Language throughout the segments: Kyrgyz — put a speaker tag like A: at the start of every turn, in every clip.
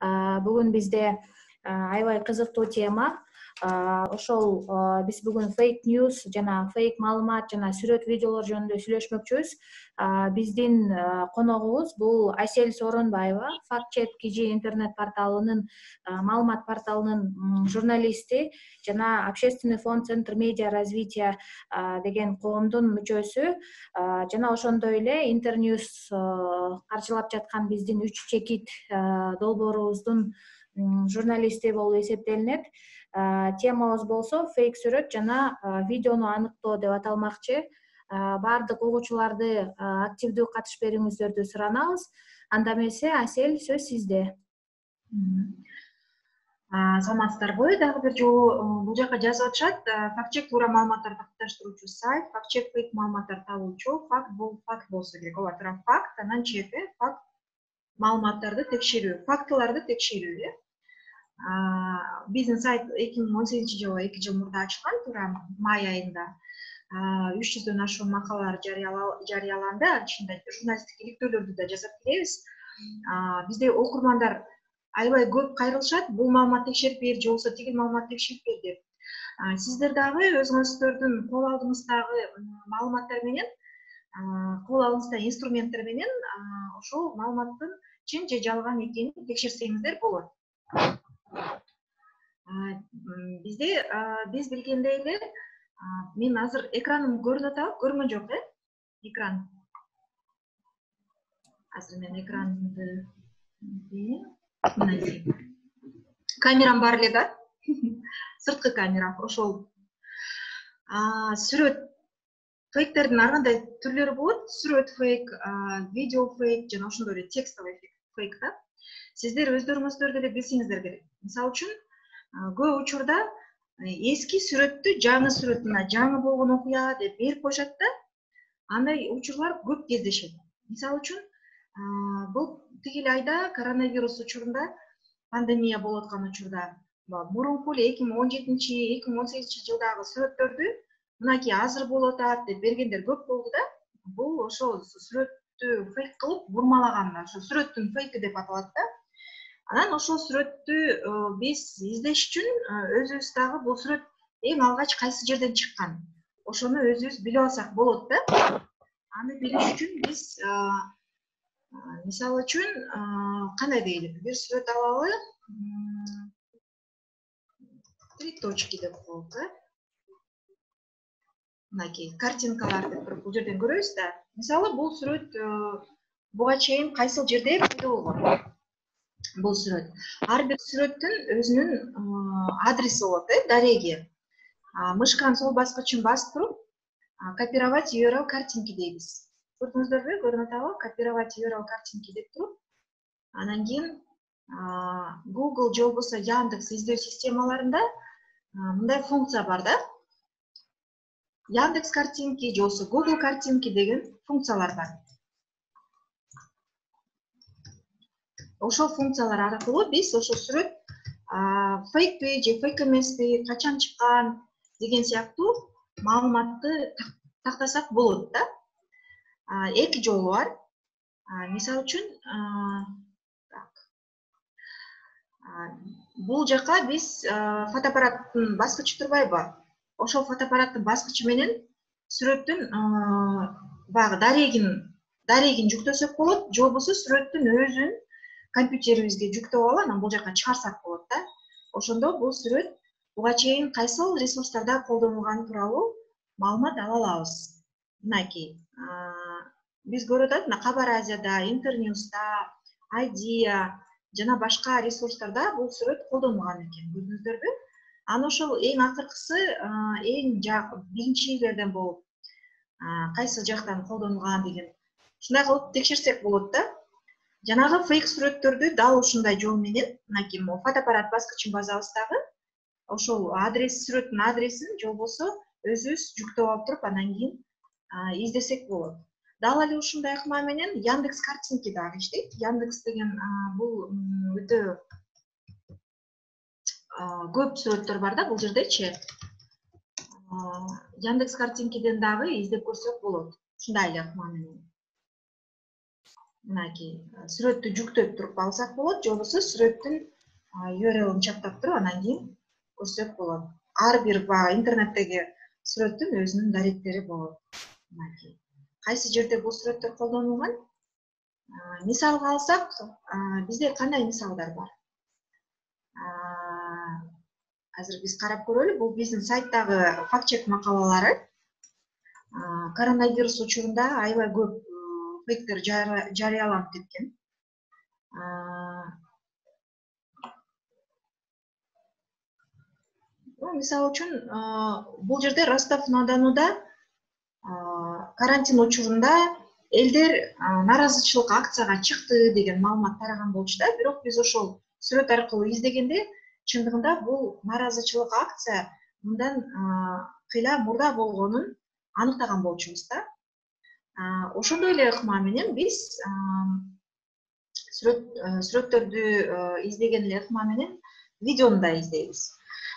A: Бүгүн бизде аябай кызыктуу тема. Ошол биз бүгүн фейк ньюс жана фейк маалымат жана сүрөт видеолор жөнүндө сүйлөшмөкчүбүз. Биздин коногубуз бул Асель Сооронбаева, Фактчек KG интернет порталынын, маалымат порталынын журналисти жана Общественный фонд Центр медиа развития деген коомдун мүчөсү, жана ошондой эле Интерньюс каржылап жаткан биздин 3 чекит долбоорубуздун журналисти болуп эсептелинет. Темабыз болсо фейк сүрөт жана видеону аныктоо деп аталмакчы. Баардык угуучуларды активдүү катыш берүүңүздөрдү суранабыз. Анда эмесе Асель, сөз сизде.
B: Саламатсыздарбы? Дагы бир жолу бул жака жазып атышат. Фактчек туура маалыматтарды катташтыруучу сайт, фактчек фейк маалыматтар табуучу, факт бул факт болсо керек. Ооба, туура факт, анан чети факт маалыматтарды текшерүү, фактыларды текшерүү. Биздин сайт 2018 жылы 2 жыл мурда ачылган, туура май айында 300дөн ашуун макалалар жарыяланды. Ичинде журналисттик иликтөөлөрдү да жасап келебиз. Бизде окурмандар аябай көп кайрылышат, бул маалымат текшерип бер, же болбосо тиги маалымат текшерип бер деп. Сиздер дагы өзүңүздөрдүн кол алдыңыздагы маалыматтар менен, кол алдыңыздагы инструменттер менен ошол маалыматтын чын же жалган экенин текшерсеңиздер болот. Биз билгендей эле, мен азыр экраным көрүнүп атабы, көрүнгөн жок, экран. Азыр мен экранымды камерам бар эле да, сырткы камера, ошол сүрөт фейктердин ар кандай түрлөрү болот. Сүрөт фейк, видео фейк жана ошондой эле текстовый фейк да. Сиздер өздөрүңүздөр деле билсеңиздер керек. Мисалы үчүн, көп учурда эски сүрөттү жаңы сүрөт, жаңы болгон окуя деп берип коюшат да. Андай учурлар көп кездешет. Мисалы үчүн, бул тигил айда коронавирус учурунда, пандемия болуп аткан учурда, мурунку эле 2017-2018 жылдагы сүрөттөрдү мынакей азыр болуп атат деп бергендер көп болду да. Бул ошол сүрөттү фейк кылып бурмалаган, ошо сүрөттүн фейки деп аталат да. Анан ошол сүрөттү биз издеш үчүн өзүбүз дагы бул сүрөт эң алгач кайсы жерден чыккан, ошону өзүбүз билип алсак болот да. Аны билиш үчүн биз мисалы үчүн кандай дейли, бир сүрөт алалы, 3 точки деп коелу да. Мынакей картинкалар деп бул жерден көрөбүз да. Мисалы бул сүрөт буга чейин кайсыл жерде пайда болгон? Бул сүрөт. Ар бир сүрөттүн өзүнүн адреси болот, дареги. Мышканын сол баскычын басып туруп, копировать URL картинки дейбиз. Көрдүңүздөрбү? Көрүнүп атабы? Копировать URL картинки деп туруп, анан кийин Google же болбосо Яндекс издөө системаларында мындай функция бар да. Яндекс картинки же болбосо Google картинки деген функциялар бар. Ошол функциялар аркылуу биз ошол сүрөт фейкпи же фейк эмеспи, качан чыккан деген сыяктуу маалыматты тактасак болот да. Эки жолу бар. Мисалы үчүн, бул жака биз фотоаппараттын баскычы турбайбы? Ошол фотоаппараттын баскычы менен сүрөттүн баягы дарегин жүктөсөк болот, же болбосо сүрөттүн өзүн компьютерибизге жүктөп алып, анан бул жака чыгарсак болот да. Ошондо бул сүрөт буга чейин кайсыл ресурстарда колдонулганы тууралуу маалымат ала алабыз. Мынакей, биз көрүп атат, Кабар Азияда, Интерньюста, Idea жана башка ресурстарда бул сүрөт колдонулган экен. Көрдүңүздөрбү? Анан ошол эң акыркысы, эң биринчилерден болуп, кайсы жактан колдонулган деген. Ушундай кылып текшерсек болот да. Жанагы фейк сүрөттөрдү дал ушундай жол менен, мынакей фотоаппарат баскычын базабыз дагы, ошол сүрөттүн адресин же болбосо өзүбүз жүктөп алып туруп, анан кийин издесек болот. Дал эле ушундай ыкма менен Яндекс картинки дагы иштейт. Яндекс деген бул өтө көп сүрөттөр бар да бул жердечи. Яндекс картинкиден дагы издеп көрсөк болот. Ушундай эле ыкма менен. мынакей сүрөттү жүктөп туруп алсак болот, же болбосо сүрөттүн URL-ын чаттап туруп анан кийин көрсөк болот. Ар бир баягы интернеттеги сүрөттүн өзүнүн даректери болот. Мынакей кайсы жерде бул сүрөттөр колдонулган? Мисалга алсак, бизде кандай мисалдар бар? Азыр биз карап көрөлү. Бул биздин сайттагы факт-чек макалалары. Коронавирус учурунда аябай көп фейктер жарыяланып кеткен. Мисалы үчүн, бул жерде Ростов-на-Донуда карантин учурунда элдер нааразычылык акцияга чыкты деген маалымат тараган болчу да. Бирок биз ошол сүрөт аркылуу издегенде чындыгында бул нааразычылык акция мындан кыйла мурда болгонун аныктаган болчубуз да. Ошондой эле ыкма менен биз сүрөттөрдү издеген эле ыкма менен видеону да издейбиз.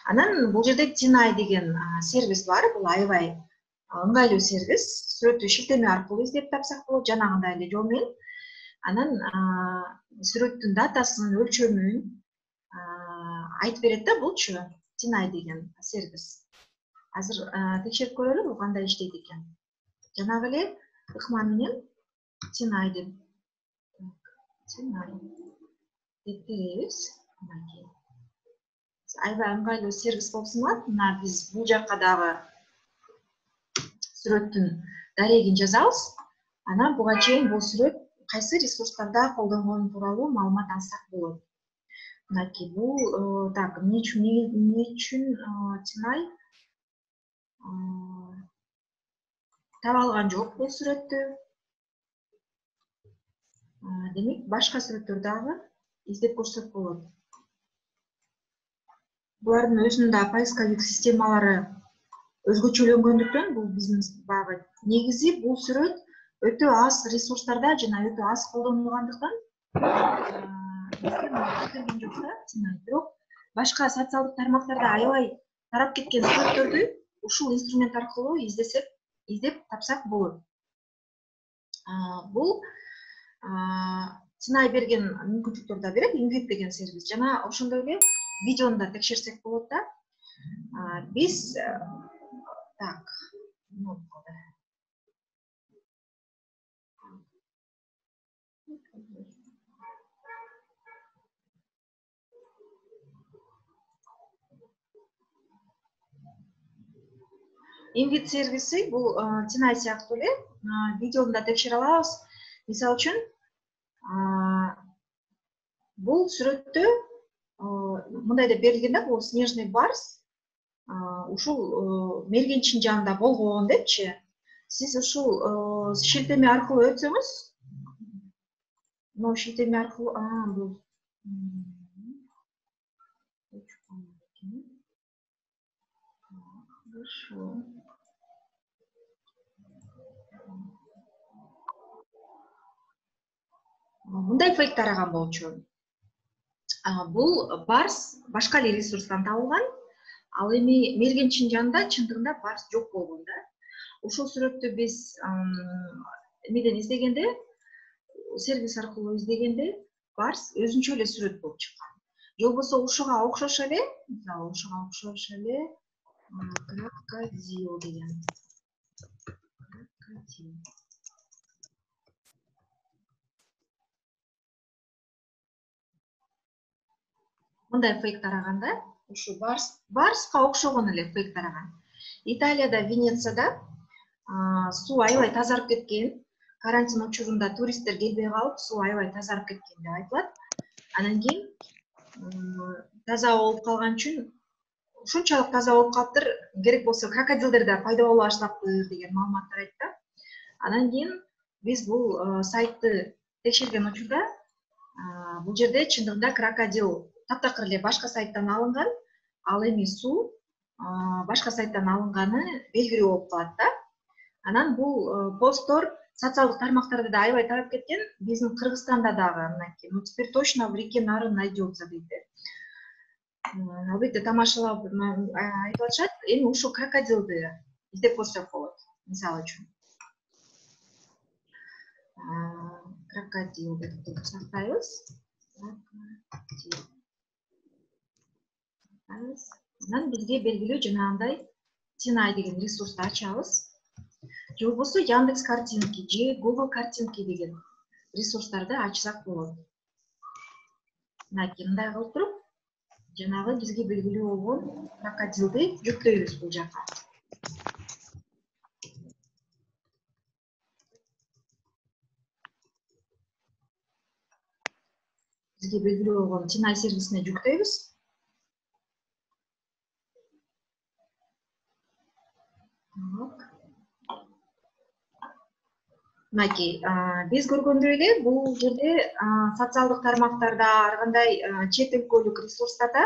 B: Анан бул жерде Tinay деген сервис бар. Бул аябай ыңгайлуу сервис. Сүрөттү шилтеме аркылуу издеп тапсак болот, жанагындай эле жол менен. Анан сүрөттүн датасын, өлчөмүн айтып берет да булчу Tinay деген сервис. Азыр текшерип көрөлү бул кандай иштейт экен. Жанагы эле ыкма менен Tinay деп беребиз. Аябай ыңгайлуу сервис болуп саналат. Мына биз бул жакка дагы сүрөттүн дарегин жазабыз. Анан буга чейин бул сүрөт кайсы ресурстарда колдонгону тууралуу маалымат алсак болот. Мынакей бул так, эмне үчүн Tinay таба алган жок бул сүрөттү. Демек, башка сүрөттөр дагы издеп көрсөк болот. Булардын өзүнүн да поисковик системалары өзгөчөлөнгөндүктөн бул биздин баягы негизи бул сүрөт өтө аз ресурстарда жана өтө аз колдонулгандыктан келген жок да. Бирок башка социалдык тармактарда аябай тарап кеткен сүрөттөрдү ушул инструмент аркылуу издеп тапсак болот. Бул Tinay берген мүмкүнчүлүктөр да берет, Invit деген сервис. Жана ошондой эле видеону да текшерсек болот да. Биз так, Invit сервиси бул Tinay сыяктуу эле видеону да текшере алабыз. Мисалы үчүн, бул сүрөттө мындай деп берилген да, бул снежный барс ушул мергенчиң жанында болгон депчи. Сиз ушул шилтеме аркылуу өтсөңүз, мына шилтеме аркылуу бул мындай фейк тараган болчу. Бул барс башка эле ресурстан табылган. Ал эми мергенчиң жанында чындыгында барс жок болгон да. Ушул сүрөттү биз эмеден издегенде, сервис аркылуу издегенде, барс өзүнчө эле сүрөт болуп чыккан. Же болбосо ушуга окшош эле, крокодил деген. Мындай фейк тараганда, ушу барска окшогон эле фейк тараган. Италияда, Венецияда суу аябай тазарып кеткен. Карантин учурунда туристтер келбей калып, суу аябай тазарып кеткен деп айтылат. Анан кийин таза болуп калган үчүн, ушунчалык таза болуп калыптыр, керек болсо крокодилдер да пайда боло баштаптыр деген маалыматтар айтты. Анан кийин биз бул сайтты текшерген учурда, бул жерде чындыгында крокодил таптакыр эле башка сайттан алынган, ал эми суу башка сайттан алынганы белгилүү болуп калат да. Анан бул посттор социалдык тармактарда да аябай тарап кеткен. Биздин Кыргызстанда дагы мынакей, ну теперь точно в реке Нарын найдется дейт. Албетте тамашалап айтып атышат, эми ушул крокодилди издеп көрсөк болот, мисалы үчүн. крокодил деп туруп сактайбыз. Анан бизге белгилүү жанагындай Tinay деген ресурсту ачабыз. Же болбосо Яндекс картинки же Google картинки деген ресурстарды ачсак болот. Мындай кылып туруп, жанагы бизге белгилүү болгон крокодилди жүктөйбүз бул жака. Бизге белгилүү болгон Tinay сервисине жүктөйбүз. Мынакей, биз көргөндөй эле бул жерде социалдык тармактарда, ар кандай чет өлкөлүк ресурстарда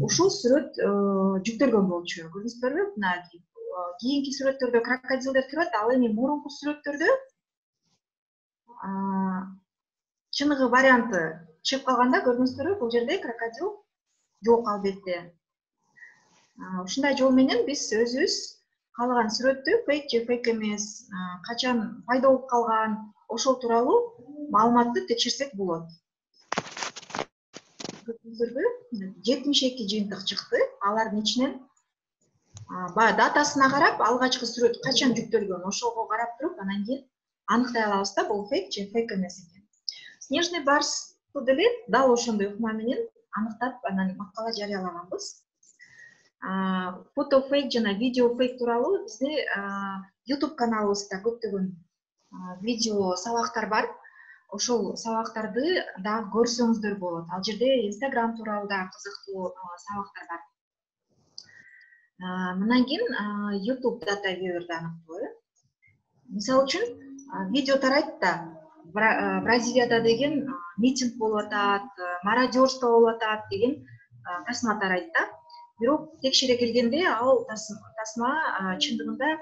B: ушул сүрөт жүктөлгөн болчу. Көрдүңүздөрбү? Мынакей кийинки сүрөттөрдө крокодилдер турат, ал эми мурунку сүрөттөрдө чыныгы варианты чыгып калганда көрдүңүздөрбү? Бул жерде крокодил жок албетте. Ушундай жол менен биз өзүбүз каалаган сүрөттү фейк же фейк эмес, качан пайда болуп калган, ошол тууралуу маалыматты текшерсек болот. Көрдүңүздөрбү? 72 жыйынтык чыкты. Алардын ичинен баягы датасына карап, алгачкы сүрөт качан жүктөлгөн, ошого карап туруп, анан кийин аныктай алабыз да, бул фейк же фейк эмес экен. Снежный барсту деле дал ошондой ыкма менен аныктап, анан макала жарыялаганбыз. Фото фейк жана видео фейк тууралуу бизде YouTube каналыбызда көптөгөн видео сабактар бар. Ошол сабактарды дагы көрсөңүздөр болот. Ал жерде Instagram тууралуу да кызыктуу сабактар бар. Мындан кийин YouTube Data Viewer'да аныктоо. Мисалы үчүн видео тарайт да, Бразилияда деген митинг болуп атат, мародерство болуп атат деген тасма тарайт да. Бирок текшере келгенде ал тасма чындыгында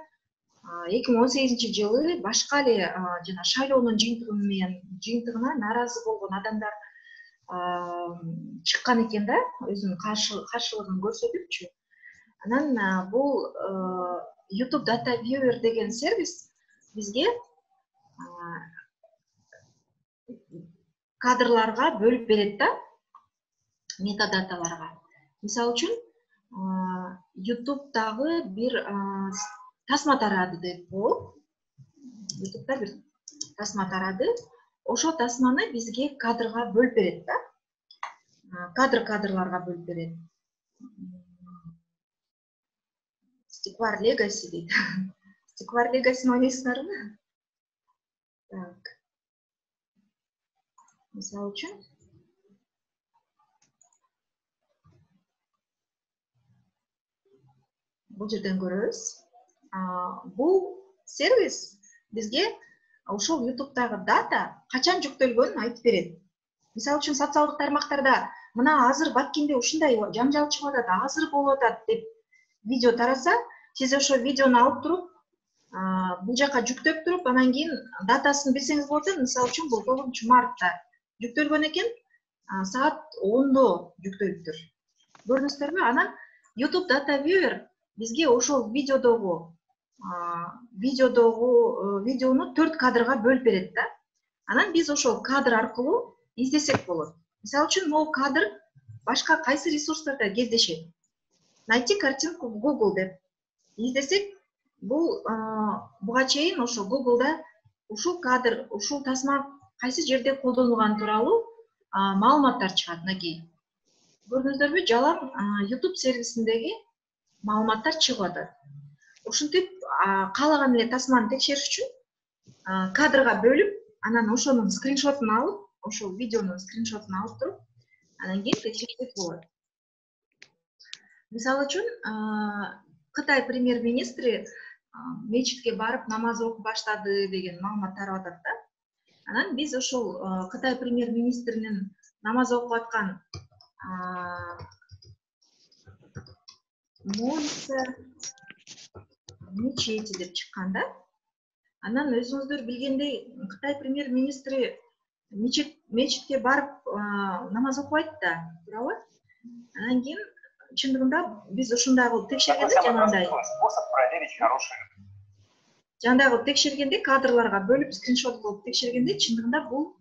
B: 2018 жылы башка эле жана шайлоонун жыйынтыгына нааразы болгон адамдар чыккан экен да, өзүнүн каршылыгын көрсөтүпчү. Анан бул YouTube Data Viewer деген сервис бизге кадрларга бөлүп берет да, метадаталарга. Мисалы үчүн YouTube'дагы бир тасма тарады деп болуп, YouTube'да бир тасма тарады. Ошол тасманы бизге кадрга бөлүп берет да. Кадрларга бөлүп берет. Stickvar Legacy дейт. Stickvar Legacy'ni ойнойсуздарбы? Так. Мисалы үчүн бул жерден көрөбүз. Бул сервис бизге ошол YouTube'дагы дата качан жүктөлгөнүн айтып берет. Мисалы үчүн социалдык тармактарда мына азыр Баткенде ушундай жаңжал чыгып атат, азыр болуп атат деп видео тараса, сиз ошол видеону алып туруп, бул жака жүктөп туруп, анан кийин датасын билсеңиз болот. Мисалы үчүн бул 9-мартта жүктөлгөн экен, саат 10-до жүктөлүптүр. Көрдүңүздөрбү? Анан YouTube Data Viewer бизге ошол видеону 4 кадрга бөлүп берет да. Анан биз ошол кадр аркылуу издесек болот. Мисалы үчүн могу кадр башка кайсы ресурстарда кездешет. Найти картинку в Google деп издесек, буга чейин ошо Google'да ушул кадр, ушул тасма кайсы жерде колдонулган тууралуу маалыматтар чыгат. Мынакей. Көрдүңүздөрбү? Жалаң YouTube сервисиндеги маалыматтар чыгып атат. Ушинтип каалаган эле тасманы текшериш үчүн кадрга бөлүп, анан ошонун скриншотун алып, ошол видеонун скриншотун алып туруп, анан кийин текшерсек болот. Мисалы үчүн Кытай премьер-министри мечитке барып намаз окуп баштады деген маалымат тарап атат да. Анан биз ошол Кытай премьер-министринин намаз окуп аткан мечети деп чыкканда, анан өзүңүздөр билгендей Кытай премьер-министри мечитке барып намаз окубайт да, туурабы? Анан кийин чындыгында биз ушундай кылып текшергенде жанагындай. Жандагы текшергенде кадрларга бөлүп скриншот кылып текшергенде чындыгында бул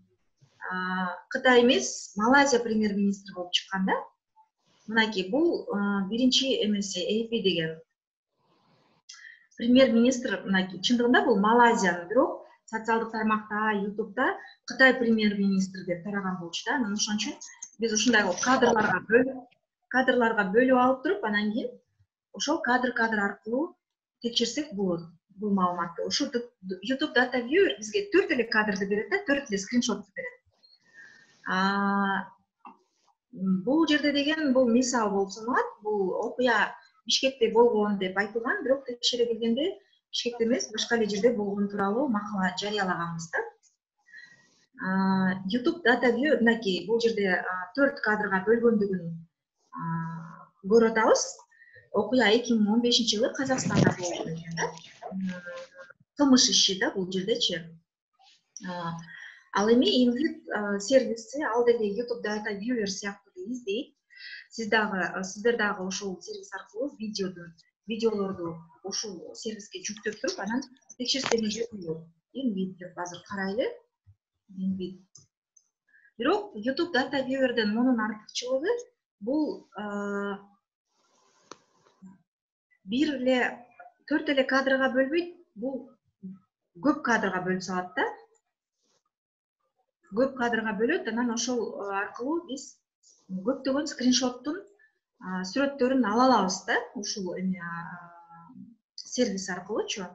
B: Кытай эмес, Малайзия премьер-министри болуп чыккан да. Мынакей бул биринчи эмеси AP деген премьер-министр мынакей чындыгында бул Малайзиянын, бирок социалдык тармакта, YouTube'да Кытай премьер-министри деп тараган болчу да. Анан ошон үчүн биз ушундай кадрларга бөлүп алып туруп, анан кийин ошол кадр аркылуу текшерсек болот бул маалыматты. Ошо YouTube Data Viewer бизге 4 эле кадрды берет да, 4 эле скриншотты берет. Бул жерде деген бул мисал болуп саналат. Бул окуя Бишкекте болгон деп айтылган, бирок текшере келгенде Бишкекте эмес, башка эле жерде болгон тууралуу макала жарыялаганбыз да. YouTube Data Viewer мынакей бул жерде 4 кадрга бөлгөндүгүн көрүп атабыз. Окуя 2015-жылы Казакстанда болгон экен да. Кылмыш иши да бул жердечи. Ал эми Invid сервиси ал деле YouTube Data Viewer сыяктуу издейт. Сиздер дагы ошол сервис аркылуу видеолорду ушул сервиске жүктөп туруп, анан текшерсеңиз болот. Invid деп азыр карайлы. Invid. Бирок YouTube Data Viewer'ден мунун артыкчылыгы бул 4 эле кадрга бөлбөйт, бул көп кадрга бөлүп салат да. Көп кадрга бөлөт, анан ошол аркылуу биз көптөгөн скриншоттун сүрөттөрүн ала алабыз да, ушул сервис аркылуучу.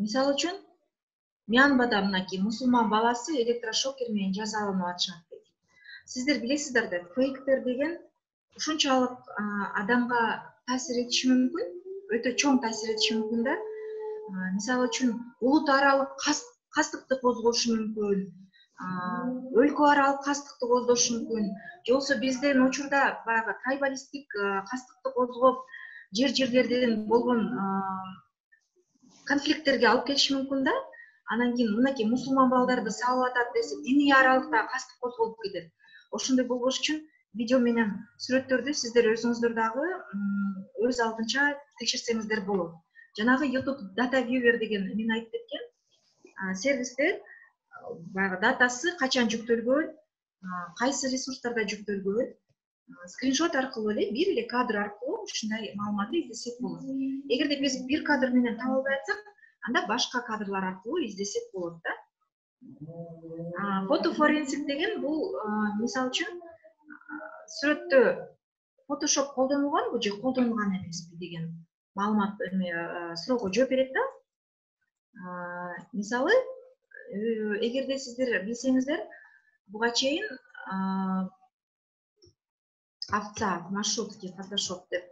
B: Мисалы үчүн, Мьянмада мынакей мусулман баласы электрошокер менен жазаланып атышат дейт. Сиздер билесиздер да, фейктер деген ушунчалык адамга таасир этиши мүмкүн, өтө чоң таасир этиши мүмкүн да. Мисалы үчүн, улут аралык кастыкты козгошу мүмкүн, өлкө аралык кастыкты козгошу мүмкүн, же болбосо бизден учурда баягы трайбалисттик кастыкты козгоп, жерлерден болгон конфликттерге алып келиши мүмкүн да. Анан кийин мынакей мусулман балдарды салып атат десе, диний аралыкта кастык козголуп кетет. Ошондой болбош үчүн видео менен сүрөттөрдү сиздер өзүңүздөр дагы өз алдынча текшерсеңиздер болот. Жанагы YouTube Data Viewer деген мен айтып кеткен сервисте баягы датасы качан жүктөлгөн, кайсы ресурстарда жүктөлгөн, скриншот аркылуу эле, бир эле кадр аркылуу ушундай маалыматты издесек болот. Эгерде биз бир кадр менен таба албай атсак, анда башка кадрлар аркылуу издесек болот да. Фотофоренсик деген бул мисалы үчүн сүрөттө Photoshop колдонулганбы же колдонулган эмеспи деген маалымат суроого жооп берет да. Мисалы, эгерде сиздер билсеңиздер, буга чейин овца, маршрутки, Photoshop деп.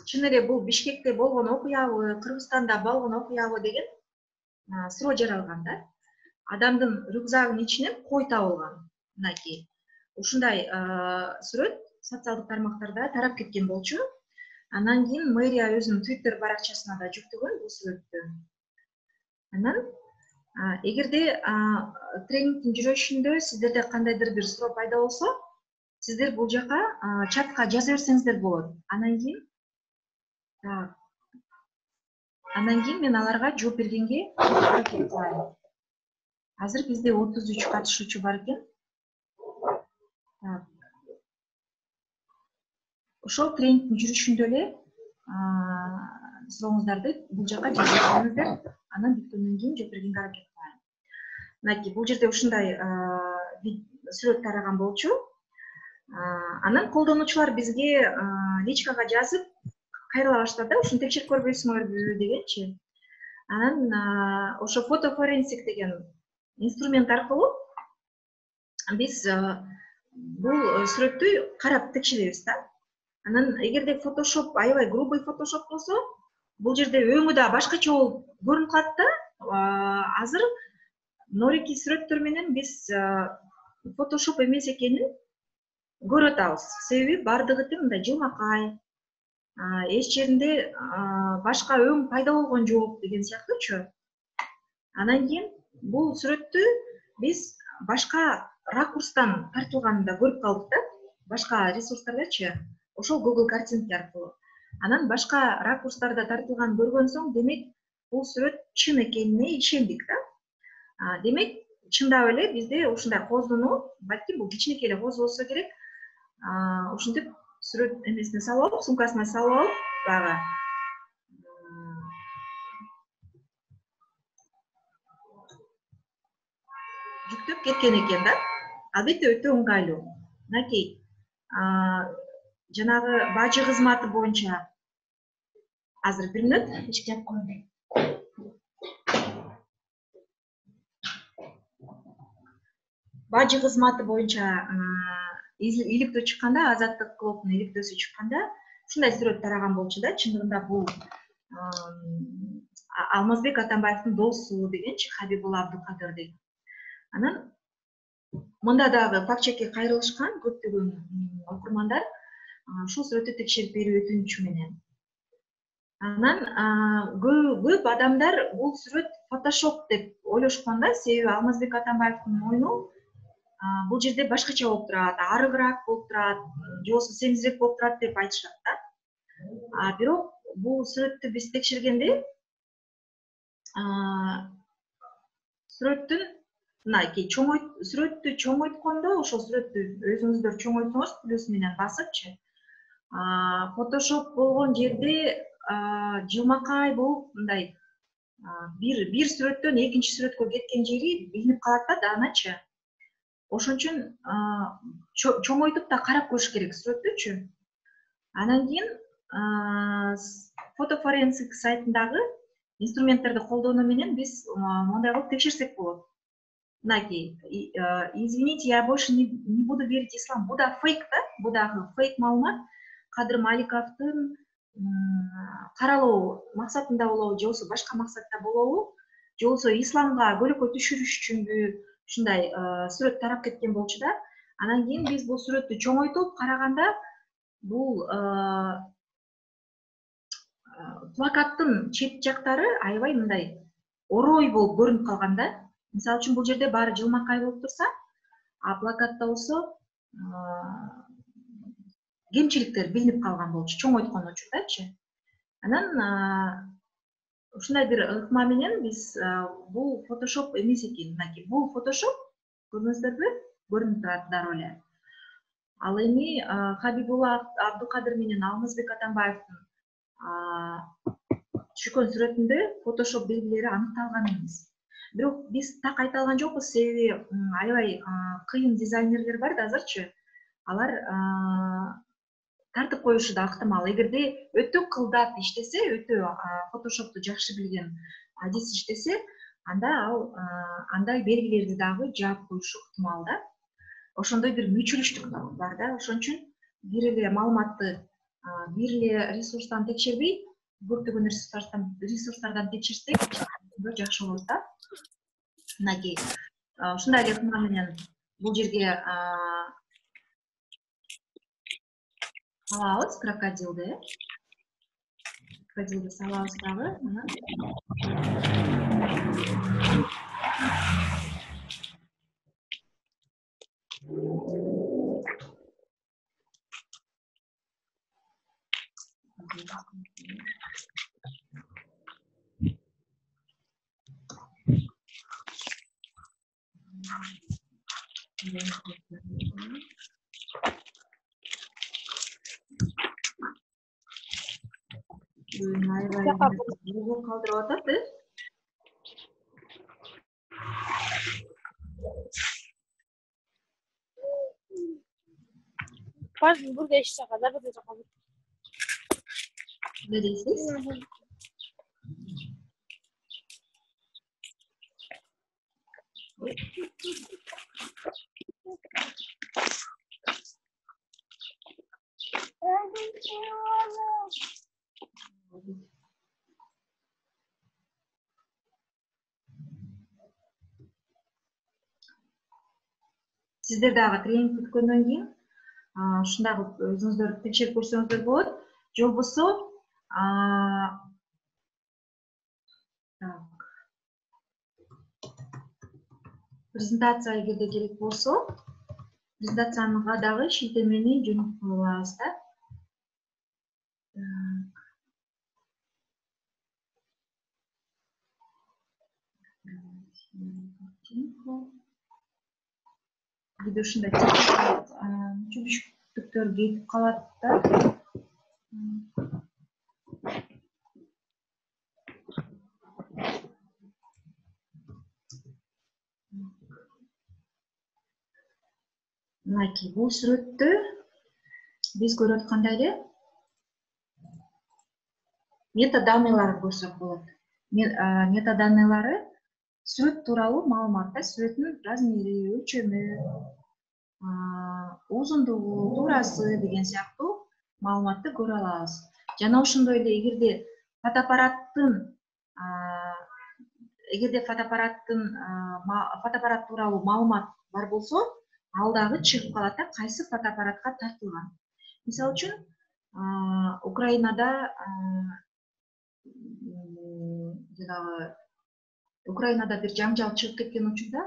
B: Чын эле бул Бишкекте болгон окуябы, Кыргызстанда болгон окуябы деген суроо жаралган да. Адамдын рюкзагынын ичинен кой табылган. Мынакей. Ушундай сүрөт социалдык тармактарда тарап кеткен болчу. Анан кийин мэрия өзүнүн Twitter баракчасына да жүктөгөн бул сүрөттү. Анан эгерде тренингдин жүрүшүндө сиздерде кандайдыр бир суроо пайда болсо, сиздер бул жака чатка жаза берсеңиздер болот. Анан кийин мен аларга жооп бергенге аракет кылайын. Азыр бизде 33 катышуучу бар экен. Ошол тренингдин жүрүшүндө эле сурооңуздарды бул жака жазып берсеңиздер, анан бүткөндөн кийин жооп бергенге аракет кылайын. Мынакей бул жерде ушундай сүрөт тараган болчу. Анан колдонуучулар бизге личкага жазып кайрыла баштады, ушуну текшерип көрбөйсүңөрбү дегенчи. Анан ошо фотофоренсик деген инструмент аркылуу биз бул сүрөттү карап текшеребиз да. Анан эгерде Photoshop аябай грубый Photoshop болсо, бул жерде өңү да башкача болуп көрүнүп калат да. Азыр ноореки сүрөттөр менен биз Photoshop эмес экенин көрүп атабыз. Себеби бардыгы тең мындай жылмакай, эч жеринде башка өң пайда болгон жок деген сыяктуучу. Анан кийин бул сүрөттү биз башка ракурстан тартылганын да көрүп калдык да. Башка ресурстардачы, ошол Google картинки аркылуу. Анан башка ракурстарда тартылганын көргөн соң, демек бул сүрөт чын экенине ишендик да. Демек чындап эле бизде ушундай кооздонуу, балким бул кичинекей эле кооз болсо керек, ушинтип сүрөт эмесине салып алып, сумкасына салып алып, баягы жүктөп кеткен экен да. Албетте өтө ыңгайлуу. Мынакей жанагы бажы кызматы боюнча азыр 1 мүнөт эшик жаап коеюн. Бажы кызматы боюнча иликтөө чыкканда, Азаттык клубунун иликтөөсү чыкканда ушундай сүрөт тараган болчу да. Чындыгында бул Алмазбек Атамбаевдин досу дегенчи, Хабибулла Абдыкадыр деген. Анан мында дагы факт-чекке кайрылышкан көптөгөн окурмандар ушул сүрөттү текшерип берүү өтүнүчү менен. Анан көп адамдар бул сүрөт фотошоп деп ойлошкон да, себеби Алмазбек Атамбаевдин мойну бул жерде башкача болуп турат, арыгыраак болуп турат, же болбосо семизирээк болуп турат деп айтышат да. Бирок бул сүрөттү биз текшергенде сүрөттүн мынакей сүрөттү чоңойткондо, ошол сүрөттү өзүңүздөр чоңойтсоңуз плюс менен басыпчы, фотошоп болгон жерде жылмакай болуп мындай бир сүрөттөн экинчи сүрөткө кеткен жери билинип калат да, дааначы. Ошон үчүн чоңойтуп да карап көрүш керек сүрөттүчү. Анан кийин фотофоренсик сайтындагы инструменттерди колдонуу менен биз мондай кылып текшерсек болот. Мынакей, извините, я больше не буду верить ислам. Бу да фейк да, бу дагы фейк маалымат. Кадыр Маликовдун каралоо максатында болобу, же болбосо башка максатта болобу, же болбосо исламга көлөкө түшүрүш үчүнбү ушундай сүрөт тарап кеткен болчу да. Анан кийин биз бул сүрөттү чоңойтуп караганда, бул плакаттын чет жактары аябай мындай орой болуп көрүнүп калган да. Мисалы үчүн бул жерде баары жылмакай болуп турса, плакатта болсо кемчиликтер билинип калган болчу, чоңойткон учурдачы. Анан ушундай бир ыкма менен биз бул фотошоп эмес экен, мынакей бул фотошоп, көрдүңүздөрбү? Көрүнүп турат дароо эле. Ал эми Хабибулла Абдыкадыр менен Алмазбек Атамбаевдин түшкөн сүрөтүндө фотошоп белгилери аныкталган эмес. Бирок биз так айта алган жокпуз, себеби аябай кыйын дизайнерлер бар да азырчы. Алар тартып коюшу да ыктымал. Эгерде өтө кылдат иштесе, өтө фотошопту жакшы билген адис иштесе, анда ал андай белгилерди дагы жаап коюшу ыктымал да. Ошондой бир мүчүлүштүк бар да. Ошон үчүн бир эле маалыматты бир эле ресурстан текшербей, көптөгөн ресурстардан текшерсек жакшы болот да. Мынакей ушундай эле ыкма менен бул жерге салабыз крокодилди. Крокодилди салабыз дагы. Калтырып атат,
C: Burada işte kadar da kalır.
B: Ne deysiz? Сиздер дагы тренинг өткөндөн кийин ушундай кылып өзүңүздөр текшерип көрсөңүздөр болот. Же болбосо презентация эгерде керек болсо, презентацияга дагы шилтемени жөнөтүп коебуз да. Биде ушундай чүбүчтүктөр кетип калат да. Мынакей бул сүрөттө биз көрүп аткандай эле метаданныйларды көрсөк болот. Метаданныйлары сүрөт тууралуу маалымат да, сүрөттүн размери, өлчөмү, узундугу, туурасы деген сыяктуу маалыматты көрө алабыз. Жана ошондой эле эгерде фотоаппарат тууралуу маалымат бар болсо, ал дагы чыгып калат да, кайсы фотоаппаратка тартылган. Мисалы үчүн, Украинада бир жаңжал чыгып кеткен учурда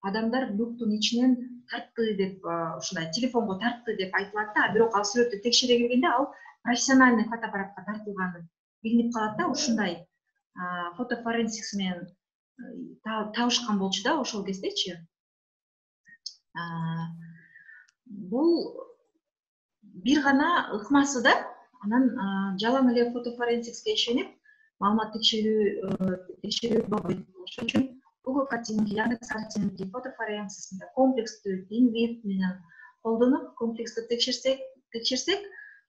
B: адамдар люктун ичинен тартты деп, ушундай телефонго тартты деп айтылат да, бирок ал сүрөттү текшере келгенде ал профессиональный фотоаппаратка тартылганы билинип калат да. Ушундай фотофоренсикс менен табышкан болчу да ошол кездечи. Бул бир гана ыкмасы да, анан жалаң эле фотофоренсикске ишенип маалымат текшерүү болбойт. Ошон үчүн Google картинки, Яндекс картинки, фотофоренсикс комплекстүү вид менен колдонуп, комплекстүү текшерсек,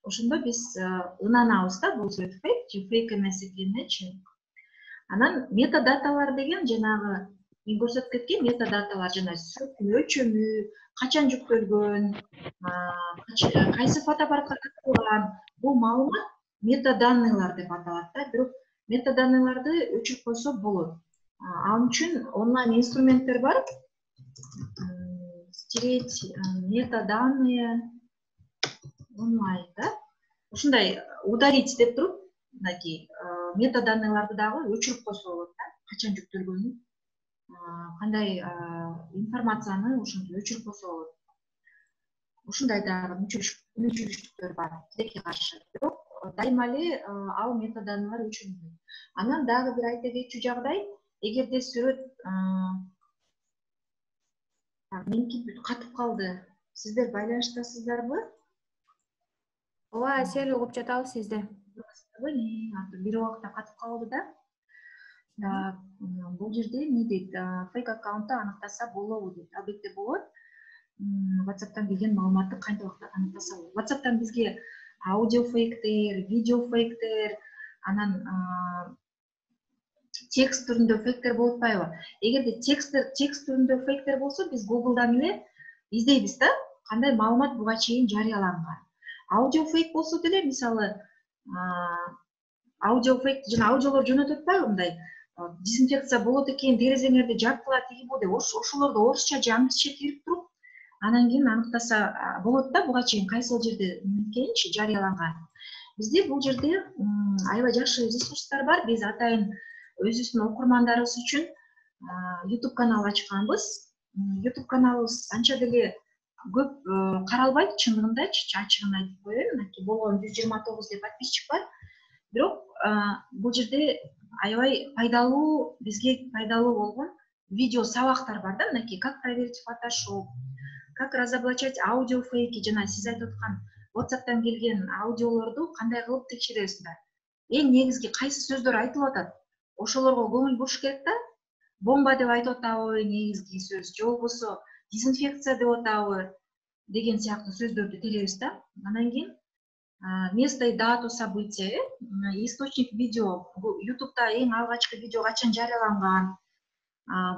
B: ошондо биз ынанабыз да, бул сүрөт фейк же фейк эмес экенинечи. Анан метадаталар деген жанагы мен көрсөтүп кеткен метадаталар, жана сүрөттүн өлчөмү, качан жүктөлгөн, кайсы фотоаппаратка тартылган, бул маалымат метаданныйлар деп аталат да. Бирок метаданныйларды өчүрүп койсо болот. Ал үчүн онлайн инструменттер бар. Стереть метаданные онлайн да. Ушундай удалить деп туруп, мынакей метаданныйларды дагы өчүрүп койсо болот да. Качан жүктөлгөнүн, кандай информацияны ошентип өчүрүп койсо болот. Ушундай дагы мүмкүнчүлүктөр бар тилекке каршы. Бирок дайыма эле ал метаданныйлар өчүрүлбөйт. Анан дагы бир айта кетчү жагдай, эгерде сүрөт меники катып калды, сиздер байланыштасыздарбы?
A: Ооба, эсел угуп жатабыз сизди.
B: Бир убакта катып калды да. Бул жерде эмне дейт? Фейк аккаунтту аныктаса болобу дейт. Албетте болот. WhatsApp'тан келген маалыматты кантип аныктаса болот? WhatsApp'тан бизге аудио фейктер, видео фейктер, анан текст түрүндө фейктер болуп атпайбы? Эгерде текст түрүндө фейктер болсо, биз Google'дан эле издейбиз да, кандай маалымат буга чейин жарыяланган. Аудио фейк болсо деле, мисалы, аудио фейк жана аудиолор жөнөтүп атпайбы, мындай дезинфекция болот экен, терезеңерди жапкыла тигибу деп, ошолорду орусча же англисче терип туруп, анан кийин аныктаса болот да, буга чейин кайсыл жерде экенинчи жарыяланган. Бизде бул жерде аябай жакшы ресурстар бар. Биз атайын өзүбүздүн окурмандарыбыз үчүн YouTube канал ачканбыз. YouTube каналыбыз анча деле көп каралбайт, чындыгындачы, ачыгын айтып коеюн. Мынакей болгон 129 деп подписчик бар. Бирок бул жерде аябай пайдалуу, бизге пайдалуу болгон видео сабактар бар да. Мынакей как проверить Photoshop, как разоблачать аудио фейки, жана сиз айтып аткан WhatsApp'тан келген аудиолорду кандай кылып текшересиздер. Эң негизги кайсы сөздөр айтылып атат, ошолорго көңүл буруш керек да. Бомба деп айтып атабы негизги сөз, же болбосо дезинфекция деп атабы деген сыяктуу сөздөрдү теребиз да. Анан кийин место и дату события, источник видео, YouTube'да эң алгачкы видео качан жарыяланган.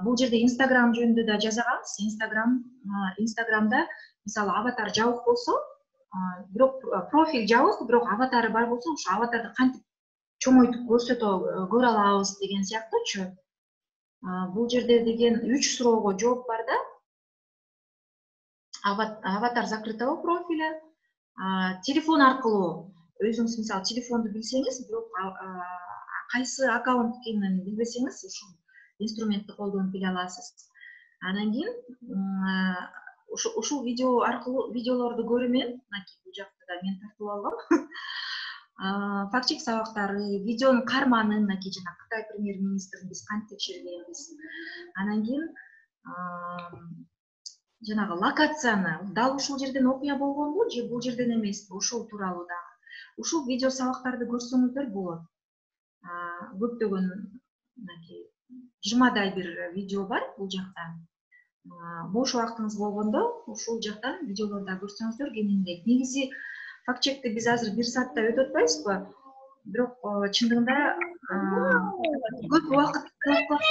B: Бул жерде Instagram жөнүндө да жазабыз. Instagram'да мисалы аватар жабык болсо, бирок профиль жабык, бирок аватары бар болсо, ошо аватарды кантип чоңойтуп көрө алабыз деген сыяктуучу. Бул жерде деген 3 суроого жооп бар да. Аватар закрытого профиля, телефон аркылуу өзүңүз мисалы телефонду билсеңиз, бирок кайсы аккаунт экенин билбесеңиз, ушул инструментти колдонуп биле аласыз. Анан кийин ушул видео аркылуу видеолорду көрүү менен, мынакей бул жакта да мен тартып алгам. факт чек сабактары, видеонун карманын мынакей жана Кытай премьер-министрин биз кантип текшергенбиз. Анан кийин жанагы локацияны, дал ушул жерден окуя болгонбу же бул жерден эмеспи, ушул тууралуу дагы. Ушул видео сабактарды көрсөңүздөр болот. Көптөгөн мынакей 20дай бир видео бар бул жакта. Бош убактыңыз болгондо ушул жактан видеолорду көрсөңүздөр кеңирээк. Негизи факт чекти биз азыр 1 саатта өтүп атпайбызбы? Бирок чындыгында көп убакыт талап кылат.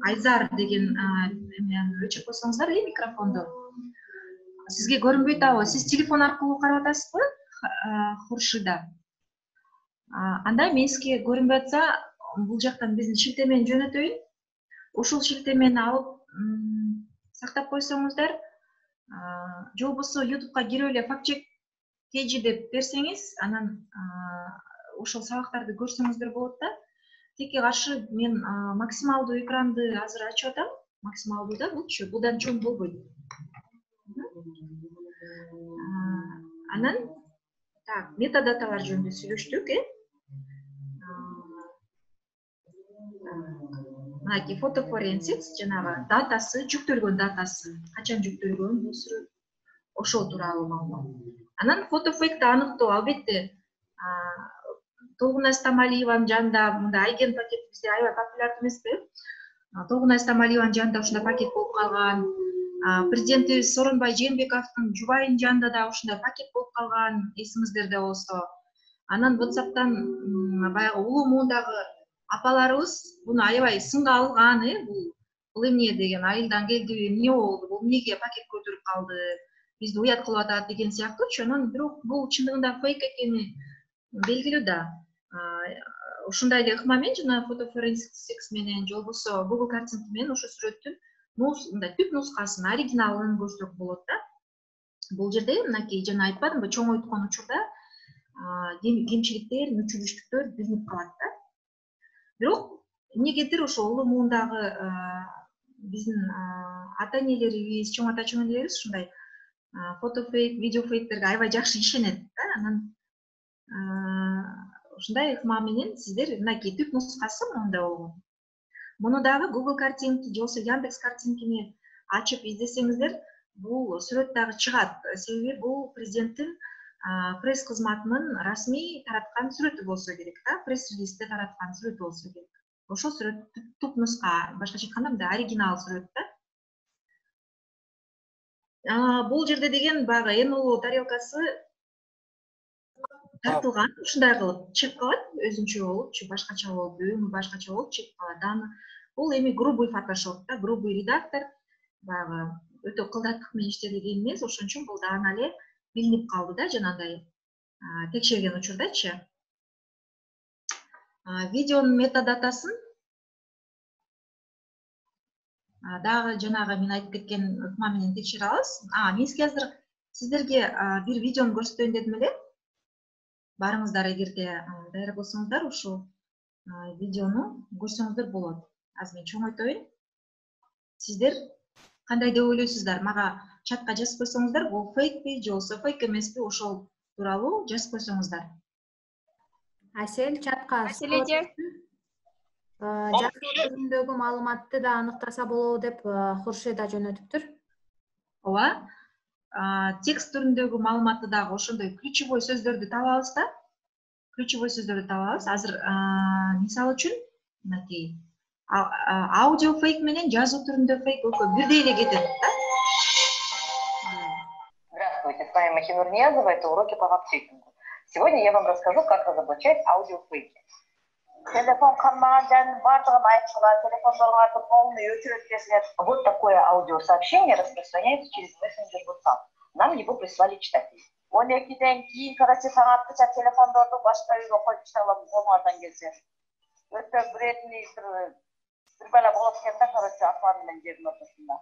B: Айзар деген эмени өчүрүп койсоңуздар микрофонду. Сизге көрүнбөй атабы? Сиз телефон аркылуу карап атасызбы? Хуршида. Анда мен сизге көрүнбөй атса, бул жактан биздин шилтемени жөнөтөйүн. Ушул шилтемени алып сактап койсоңуздар, же болбосо YouTube'га кирип эле факт чек page деп берсеңиз, анан ошол сабактарды көрсөңүздөр болот да. Текке каршы мен максималдуу экранды азыр ачып атам. Максималдуу да булчу, будан чоң болбойт. Анан так, метадаталар жөнүндө сүйлөштүк, мынакей фотофоренсикс, жанагы датасы, жүктөлгөн датасы, качан жүктөлгөн бул сүрөт, ошол тууралуу маалымат. Анан фотофейкти аныктоо, албетте, Толгунай Стамалиеванын жанында мындай айген пакет бизде аябай популярдуу эмеспи? Толгунай Стамалиеванын жанында ушундай пакет болуп калган. Президентибиз Сооронбай Жээнбековдун жубайынын жанында да ушундай пакет болуп калган, эсиңиздерде болсо. Анан WhatsApp'тан баягы улуу муундагы апаларыбыз буну аябай сынга алган, бул эмне деген, айылдан келдиби, эмне болду, бул эмнеге пакет көтөрүп калды, бизди уят кылып атат деген сыяктуучу. Анан бирок бул чындыгында фейк экени белгилүү да. Ушундай эле ыкмамен жана фотофоренсикс менен же болбосо Google картинка менен ошо сүрөттүн мындай түп нускасын, оригиналын көрсөк болот да. Бул жерде мынакей жана айтпадымбы, чоңойткон учурда кемчиликтер, мүчүлүштүктөр билинип калат да. Бирок эмнегедир ошо улуу муундагы биздин ата энелерибиз, чоң ата чоң энелерибиз ушундай фотофейк, видеофейктерге аябай жакшы ишенет да. Анан ушундай ыкма менен сиздер мынакей түп нускасы мондай болгон. Муну дагы Google картинки же болбосо Яндекс картинкини ачып издесеңиздер, бул сүрөт дагы чыгат. Себеби бул президенттин пресс кызматынын расмий тараткан сүрөтү болсо керек да, пресс-релизде тараткан сүрөтү болсо керек. Ошол сүрөт түп нуска, башкача айтканда мындай оригинал сүрөт да. Бул жерде деген баягы эң улуу тарелкасы тартылган, ушундай кылып чек калат, өзүнчө болупчу, башкача болуп, өңү башкача болуп чек калат. Бул эми грубый фотошоп да, грубый редактор, баягы өтө кылдаттык менен иштелген эмес, ошон үчүн бул даана эле билинип калды да, жанагындай текшерген учурдачы. Видеонун метадатасын дагы жанагы мен айтып кеткен ыкма менен текшере аласыз. Мен сизге азыр сиздерге бир видеону көрсөтөйүн дедим эле. Барыңыздар, эгерде даяр болсоңуздар, ушул видеону көрсөңүздөр болот. Азыр мен чоңойтоюн. Сиздер кандай деп ойлойсуздар? Мага чатка жазып койсоңуздар, бул фейкпи же болбосо фейк эмеспи, ошол тууралуу жазып койсоңуздар.
A: Асел чатка жазуу түрүндөгү маалыматты да аныктаса болобу деп Хуршида жөнөтүптүр.
B: Ооба. Текст түрүндөгү маалыматты дагы ошондой ключевой сөздөрдү табабыз да. Ключевой сөздөрдү табабыз. Азыр мисалы үчүн мынакей аудио фейк менен жазуу түрүндө фейк экөө бирдей эле кетет да.
D: Здравствуйте, с вами Махинур Ниязова, это уроки по фактчекингу. Сегодня я вам расскажу, как разоблачать аудиофейки. Телефон командан, телефон полный очередь. Вот такое аудиосообщение распространяется через мессенджер WhatsApp. Нам его прислали читатели. Он экиден кийин карачы саатча телефондорду башка үйгө коюп чыгып болмадан келсе. Өтө бредный бала болуп кеткен, короче, апам менен жердин ортосунда.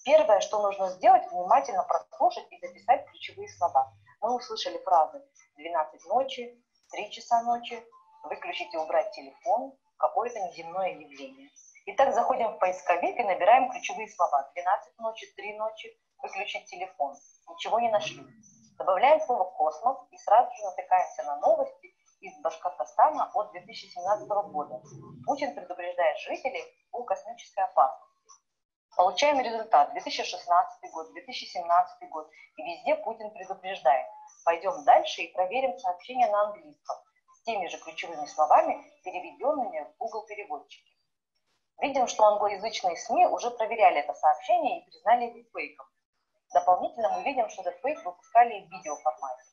D: Первое, что нужно сделать, внимательно прослушать и записать ключевые слова. Мы услышали фразы 12 ночи, 3 часа ночи, выключить и убрать телефон, какое-то неземное явление. Итак, заходим в поисковик и набираем ключевые слова. 12 ночи, 3 ночи, выключить телефон. Ничего не нашли. Добавляем слово «космос» и сразу же натыкаемся на новости из Башкортостана от 2017 года. Путин предупреждает жителей о космической опасности. Получаем результат 2016 год, 2017 год, и везде Путин предупреждает. Пойдем дальше и проверим сообщения на английском с теми же ключевыми словами, переведенными в Google переводчике. Видим, что англоязычные СМИ уже проверяли это сообщение и признали его фейком. Дополнительно мы видим, что этот фейк выпускали в видеоформате.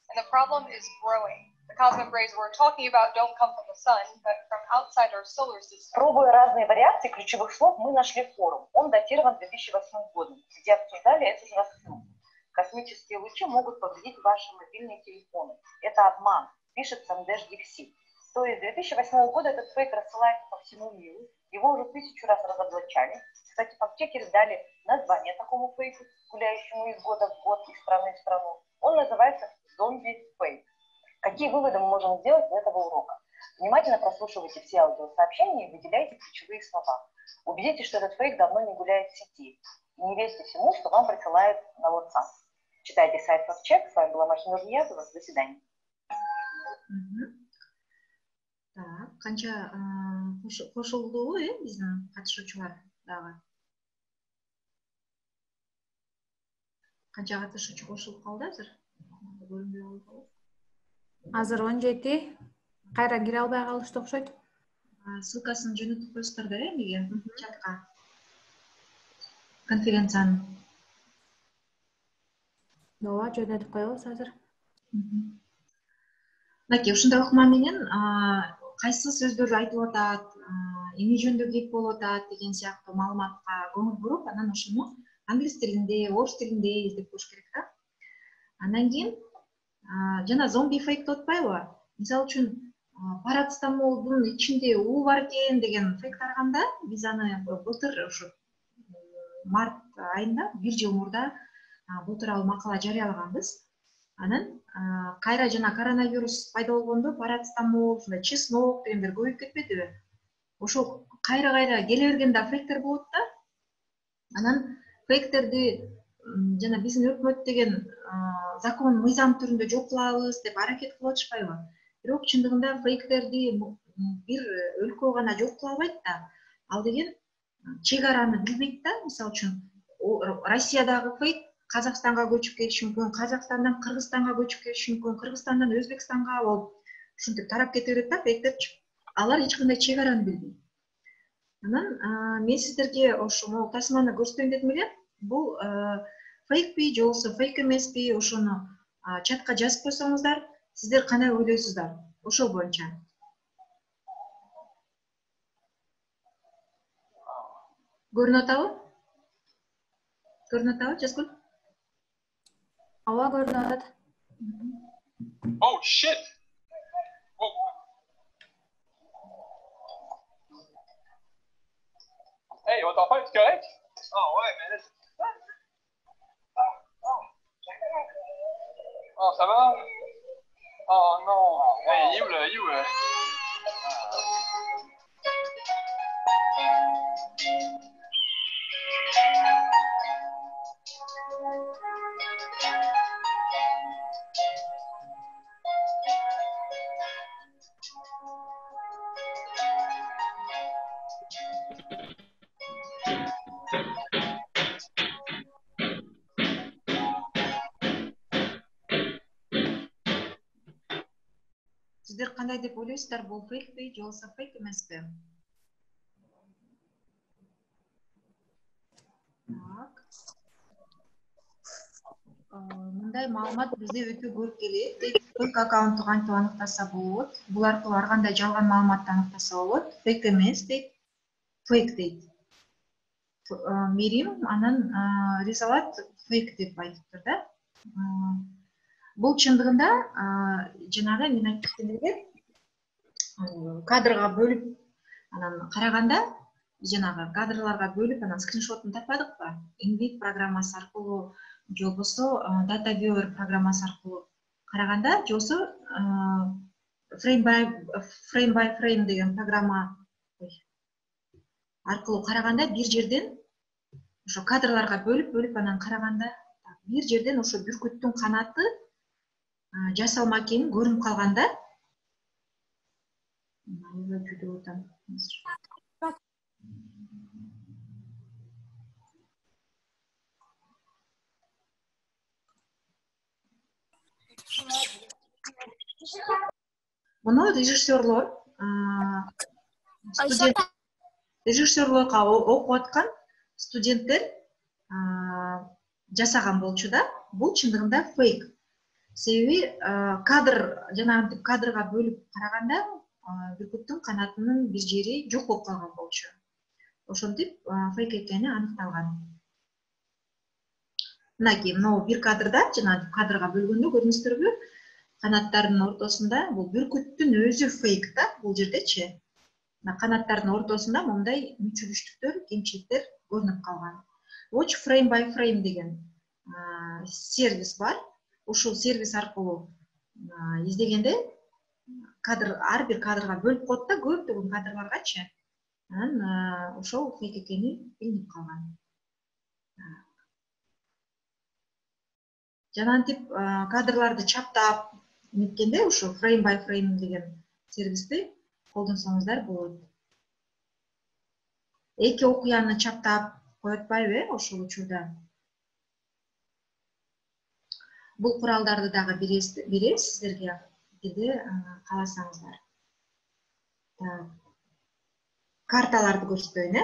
E: And the problem is growing. The cosmic rays we're talking about don't come from the sun, but from outside our solar system.
D: Пробуя разные вариации ключевых слов, мы нашли форум. Он датирован 2008 годом, где обсуждали эту же рассылку. Космические лучи могут повредить ваши мобильные телефоны. Это обман, пишет Сандеш Дикси. То есть с 2008 года этот фейк рассылается по всему миру. Его уже 1000 раз разоблачали. Кстати, фактчекеры дали название такому фейку, гуляющему из года в год, из страны в страну. Он называется зомби-фейк. Какие выводы мы можем сделать из этого урока? Внимательно прослушивайте все аудиосообщения и выделяйте ключевые слова. Убедитесь, что этот фейк давно не гуляет в сети. И не верьте всему, что вам присылают на WhatsApp. Читайте сайт FactCheck. С вами была Махинур Ниязова. До свидания.
B: Так, қанша қосылды ғой, біздің қатысушылар дағы. Қанша қатысушы қосылып қалды азыр?
A: Азыр 17. Кайра кире албай калышты окшойт.
B: Ссылкасын жөнөтүп коесуздар да эмеге чатка. Конференциянын.
A: Ооба, жөнөтүп коебуз азыр.
B: Мынакей ушундай окума менен кайсы сөздөрдү айтып атат, эмне жөнүндө кеп болуп атат деген сыяктуу маалыматка көңүл буруп, анан ошону англис тилинде, орус тилинде издеп коюш керек да. Андан кийин жана зомби фейк деп атпайбы? Мисалы үчүн парацетамолдун ичинде у бар экен деген фейк тараганда, биз аны былтыр ушу март айында, 1 жыл мурда бул тууралуу макала жарыялаганбыз. Анан кайра жана коронавирус пайда болгондо парацетамол, чеснок дегендер көбөйүп кетпедиби? Ошо кайра келе бергенде фейктер болот да. Анан фейктерди жана биздин өкмөт деген закон, мыйзам түрүндө жок кылабыз деп аракет кылып атышпайбы? Бирок чындыгында фейктерди бир өлкө гана жок кыла албайт да. Ал деген чек араны билбейт да. Мисалы үчүн Россиядагы фейк Казакстанга көчүп кетиши мүмкүн, Казакстандан Кыргызстанга көчүп кетиши мүмкүн, Кыргызстандан Өзбекстанга болуп ушинтип тарап кете берет да фейктерчи. Алар эч кандай чек араны билбейт. Анан мен сиздерге ошо тасманы көрсөтөйүн дедим эле. Бул фейкпи же болбосо фейк эмеспи, ошону чатка жазып койсоңуздар, сиздер кандай ойлойсуздар? Ошол боюнча. Көрүнүп атабы? Көрүнүп атабы, Жазгүл?
A: Ооба, көрүнүп атат.
F: Oh shit! Oh. Hey, on t'entend pas, tu correct? Oh ouais, mais là... Oh, ça va? Oh non! Hey, il est où là? Il est où?
B: Сиздер кандай деп ойлойсуздар? Бул фейкпи же болбосо фейк эмеспи? Так. Мындай маалымат бизде өтө көп келет. Фейк аккаунтту кантип аныктаса болот? Бул аркылуу ар кандай жалган маалыматты аныктаса болот. Фейк эмес дейт. Фейк дейт. Мирим анан Рисалат фейк деп айтыптыр да. Бул чындыгында жанагы мен айткендей кадрга бөлүп анан караганда, жанагы кадрларга бөлүп анан скриншотун таппадыкпы? Invit программасы аркылуу же болбосо Data Viewer программасы аркылуу караганда, же болбосо Frame by Frame деген программа аркылуу караганда бир жерден ошо кадрларга бөлүп анан караганда бир жерден ошо бүркүттүн канаты жасалма экени көрүнүп калган да. Аябай жүдөп атам. Муну режиссерлорго окуп аткан студенттер жасаган болчу да. Бул чындыгында фейк. Себеби жанагынтип кадрга бөлүп караганда бүркүттүн канатынын бир жери жок болуп калган болчу. Ошентип фейк экени аныкталган. Мынакей, мына бир кадрда жанагынтип кадрга бөлгөндө көрүнүстүрбү? Канаттардын ортосунда бул бүркүттүн өзү фейк да, бул жердечи. Канаттардын ортосунда мындай мүчүлүштүктөр, кемчиликтер көрүнүп калган. Watch frame by frame деген сервис бар. Ушул сервис аркылуу издегенде ар бир кадрга бөлүп коет да, көптөгөн кадрларгачы. Анан ошол фейк экени билинип калган. Жанагынтип кадрларды чаптап неткенде ушу frame by frame деген сервисти колдонсоңуздар болот. Эки окуяны чаптап коюп атпайбы ошол учурда? Бул куралдарды дагы беребиз сиздерге, эгерде кааласаңыздар. Карталарды көрсөтөйүн,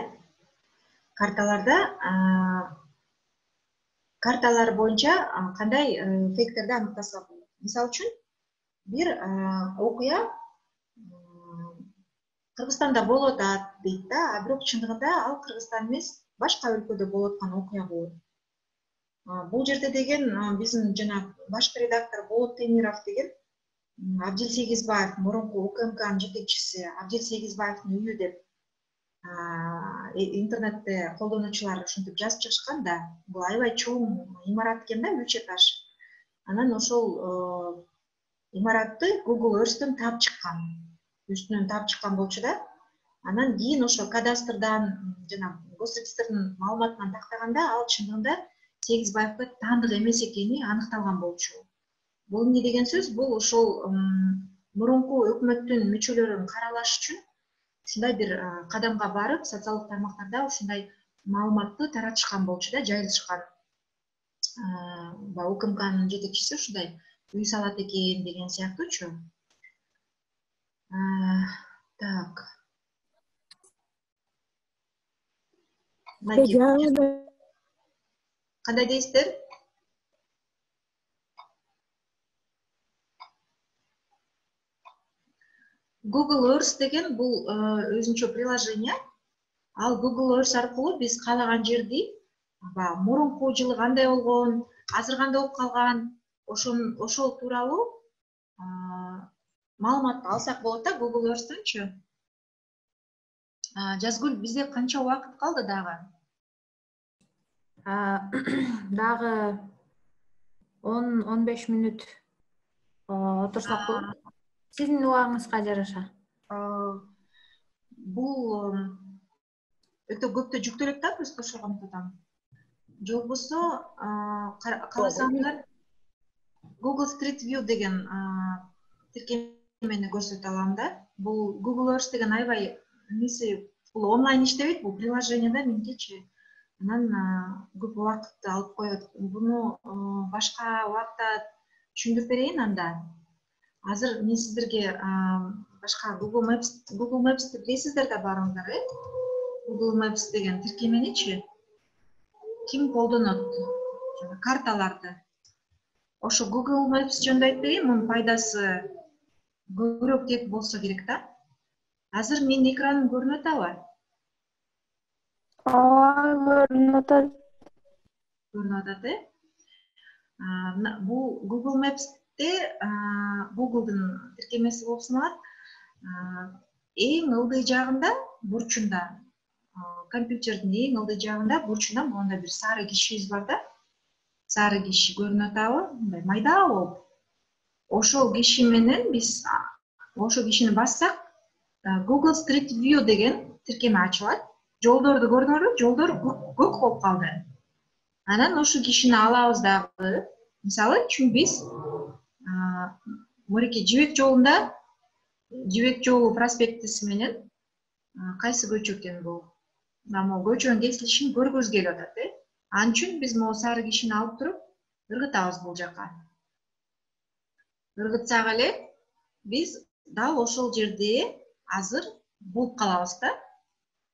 B: карталар боюнча кандай фейктерди аныктаса болот. Мисалы үчүн, бир окуя Кыргызстанда болуп атат дейт да, а бирок чындыгында ал Кыргызстан эмес, башка өлкөдө болуп аткан окуя болот. Бул жерде деген биздин жана башкы редактор Болот Темиров деген Абдил Сегизбаев, мурунку УКМКнын жетекчиси Абдил Сегизбаевдин үйү деп интернетте колдонуучулар ушинтип жазып чыгышкан да. Бул аябай чоң имарат экен да, үч этаж. Анан ошол имаратты Google Earth'төн таап чыккан. Үстүнөн таап чыккан болчу да. Анан кийин ошо кадастрдан жана госрегистрдин маалыматынан тактаганда ал чындыгында Сегизбаевга таандык эмес экени аныкталган болчу. Бул эмне деген сөз? Бул ошол мурунку өкмөттүн мүчөлөрүн каралаш үчүн ушундай бир кадамга барып, социалдык тармактарда ушундай маалыматты таратышкан болчу да, жайылышкан. УКМКнын жетекчиси ушундай үй салат экен деген сыяктуучу. Так. Кандай дейсиздер? Google Earth деген бул өзүнчө приложение. Ал Google Earth аркылуу биз каалаган жерди, мурунку жылы кандай болгон, азыр кандай болуп калган, ошол тууралуу маалыматты алсак болот да Google Earth'төнчү. Жазгүл, бизде канча убакыт калды дагы?
A: Дагы 10-15 мүнөт отурсак болот. Сиздин убагыңызга жараша.
B: Бул өтө көптө жүктөлөт да, көз ошого атам. Же болбосо кааласаңыздар Google Street View деген тиркемени көрсөтө алам да. Бул Google Earth деген аябай эмеси, бул онлайн иштебейт, бул приложениеда менчечи. Анан көп убакытты алып коет. Буну башка убакта түшүндүрүп берейин анда. Азыр мен сиздерге башка Google Maps билесиздер да баарыңыздар, Google Maps деген тиркеменичи ким колдонот? Карталарды. Ошо Google Maps жөнүндө айтып берейин, мунун пайдасы көбүрөөк тек болсо керек да. Азыр менин экраным көрүнүп атабы?
C: Көрүнүп атат.
B: Көрүнүп атат, Бул Google Maps'те Google'дун тиркемеси болуп саналат. Эң ылдый жагында, бурчунда, компьютердин эң ылдый жагында, бурчунда мондай бир сары киши бар да. Сары киши көрүнүп атабы? Мындай майда болуп. Ошол киши менен биз ошол кишини бассак, Google Street View деген тиркеме ачылат. Жолдорду көрдүңөрбү? Жолдор көк болуп калды. Анан ошол кишини алабыз дагы. Мисалы үчүн биз мынакей Жибек жолу проспектиси менен кайсы көчө экен бул? Могу көчөнүн кесилишин көргүбүз келип атат, Ал үчүн биз могу сары кишини алып туруп ыргытабыз бул жака. Ыргытсак эле биз дал ошол жерде азыр болуп калабыз да.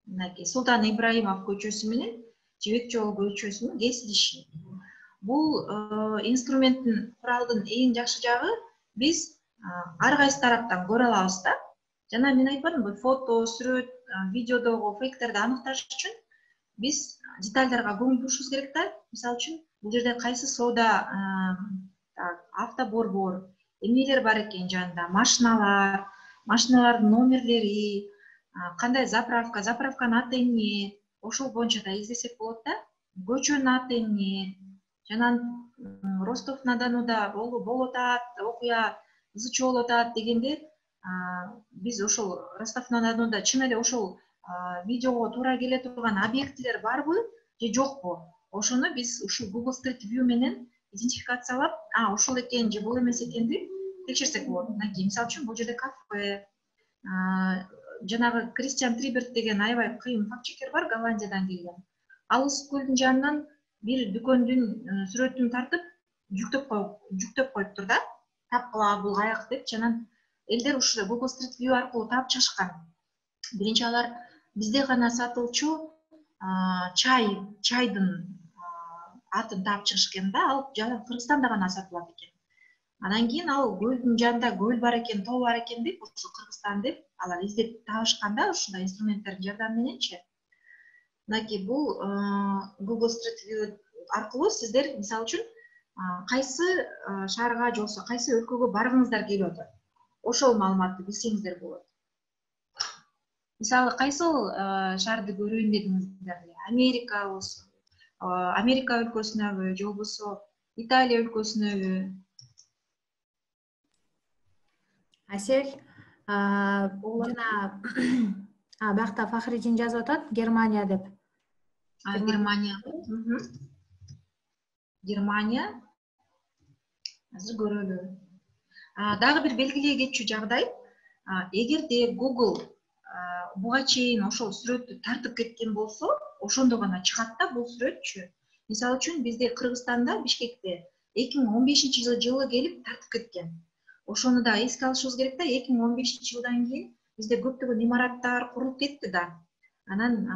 B: Мынакей Султан Ибраимов көчөсү менен Жибек жолу көчөсүнүн кесилиши. Бул инструменттин куралдын эң жакшы жагы биз ар кайсы тараптан көрө алабыз да. Жана мен айтпадымбы, бул фото, сүрөт, видеодогу фейктерди аныкташ үчүн биз детальдарга көңүл бурушубуз керек да. Мисалы үчүн бул жерде кайсы соода автоборбор, эмнелер бар экен жанында, машиналардын номерлери, кандай заправканын аты эмне, ошол боюнча да издесек болот да. Көчөнүн аты эмне, жана Ростов-на-Донуда болуп атат, окуя ызычуу болуп атат дегенде, биз ошол Ростов-на-Донуда чын эле ошол видеого туура келе турган объектилер барбы же жокпу? Ошону биз ушул Google Street View менен идентификациялап, ошол экен же бул эмес экенди текшерсек болот. Мынакей, мисалы үчүн бул жерде кафе, жанагы Кристиан Триберт деген аябай кыйын фактчекер бар, Голландиядан келген. Ал ысык көлдүн жанынан бир дүкөндүн сүрөтүн тартып, жүктөп коюптур да. Тапкыла бул каяк деп, анан элдер ушул Google Street View аркылуу таап чыгышкан. Биринчи алар бизде гана сатылчу чайдын атын таап чыгышкан да, ал жана Кыргызстанда гана сатылат экен. Анан кийин ал көлдүн жанында көл бар экен, тоо бар экен деп, ошо Кыргызстан деп алар издеп табышкан да, ушундай инструменттердин жардамы мененчи. Мынакей бул Google Street View аркылуу сиздер мисалы үчүн кайсы шаарга же болбосо кайсы өлкөгө баргыңыздар келип атат, ошол маалыматты билсеңиздер болот. Мисалы кайсыл шаарды көрөйүн дедиңиздер, Америка болсо, Америка өлкөсүнөбү же болбосо Италия өлкөсүнөбү?
A: Асель, жана бакта Фахридин жазып атат, Германия деп.
B: Германия. Азыр көрөлү. Дагы бир белгилей кетчү жагдай, эгерде Google буга чейин ошол сүрөттү тартып кеткен болсо, ошондо гана чыгат да бул сүрөтчү. Мисалы үчүн бизде Кыргызстанда, Бишкекте 2015-жылы келип тартып кеткен. Ошону да эске алышыбыз керек да, 2015-жылдан кийин бизде көптөгөн имараттар курулуп кетти да. Анан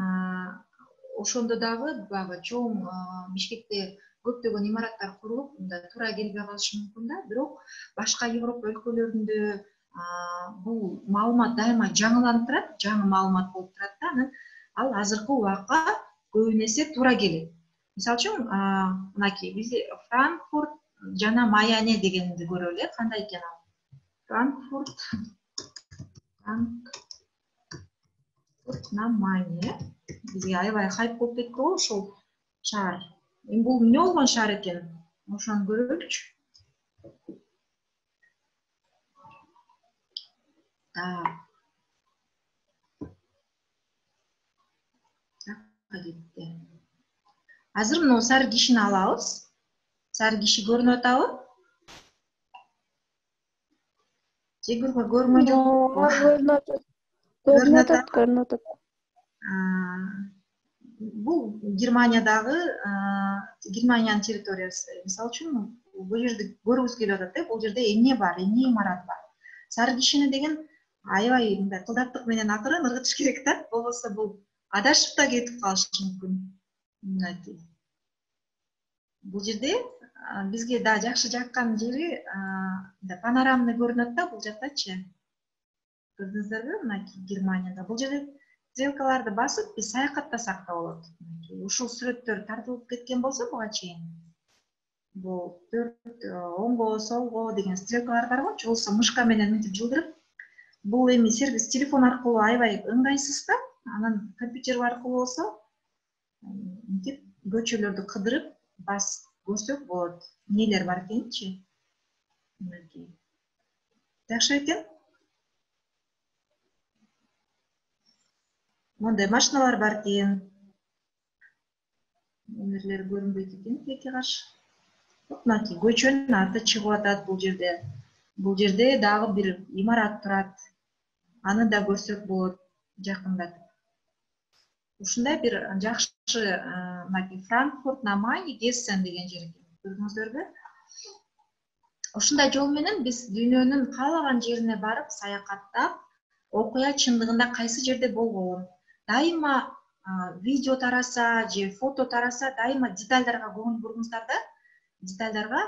B: ошондо дагы баягы чоң Бишкекте көптөгөн имараттар курулуп, мында туура келбей калышы мүмкүн да. Бирок башка Европа өлкөлөрүндө бул маалымат дайыма жаңыланып турат, жаңы маалымат болуп турат да. Анан ал азыркы убакка көбүн эсе туура келет. Мисалы үчүн, мынакей бизде Франкфурт жана Майами дегенди көрөлү, кандай экен ал? Франкфурт на Майне. Бизге аябай хайп болуп кетти го ошол шаар. Бул эмне болгон шаар экен? Ошону көрөлүчү. Азыр мына сары кишини алабыз. Сары киши көрүнүп атабы? Же көрүнбөй жокпу?
C: Көрүнүп атат.
B: Бул Германиянын территориясы. Мисалы үчүн, бул жерде көргүбүз келип атат, бул жерде эмне бар, эмне имарат бар. Сары кишини деген аябай мындай кылдаттык менен акырын ыргытыш керек да, болбосо бул адашып да кетип калышы мүмкүн. Мынакей. Бул жерде бизге да жакшы жаккан жери панорамный көрүнөт да бул жактачы. Көрдүңүздөрбү? Мынакей Германияда. Бул жерде стрелкаларды басып, биз саякаттасак да болот. Ушул сүрөттөр тартылып кеткен болсо буга чейин. Бул оңго, солго деген стрелкалар бар го, же болбосо мышка менен мынтип жылдырып. Бул эми сервис телефон аркылуу аябай ыңгайсыз да. Анан компьютер аркылуу болсо, мынтип көчөлөрдү кыдырып басып көрсөк болот. Эмнелер бар экенчи? Мынакей. Жакшы экен. Мындай машиналар бар экен. Нерлер көрүнбөйт экен эки каш. Мынакей көчөнүн аты чыгып атат бул жерде. Бул жерде дагы бир имарат турат. Аны да көрсөк болот жакындатып. Ушундай бир жакшы мынакей Франкфурт на Майне Гессен деген жер экен. Көрдүңүздөрбү? Ушундай жол менен биз дүйнөнүн каалаган жерине барып саякаттап, окуя чындыгында кайсы жерде болгонун дайыма видео тараса же фото тараса дайыма детальдарга көңүл буруңуздар да. Детальдарга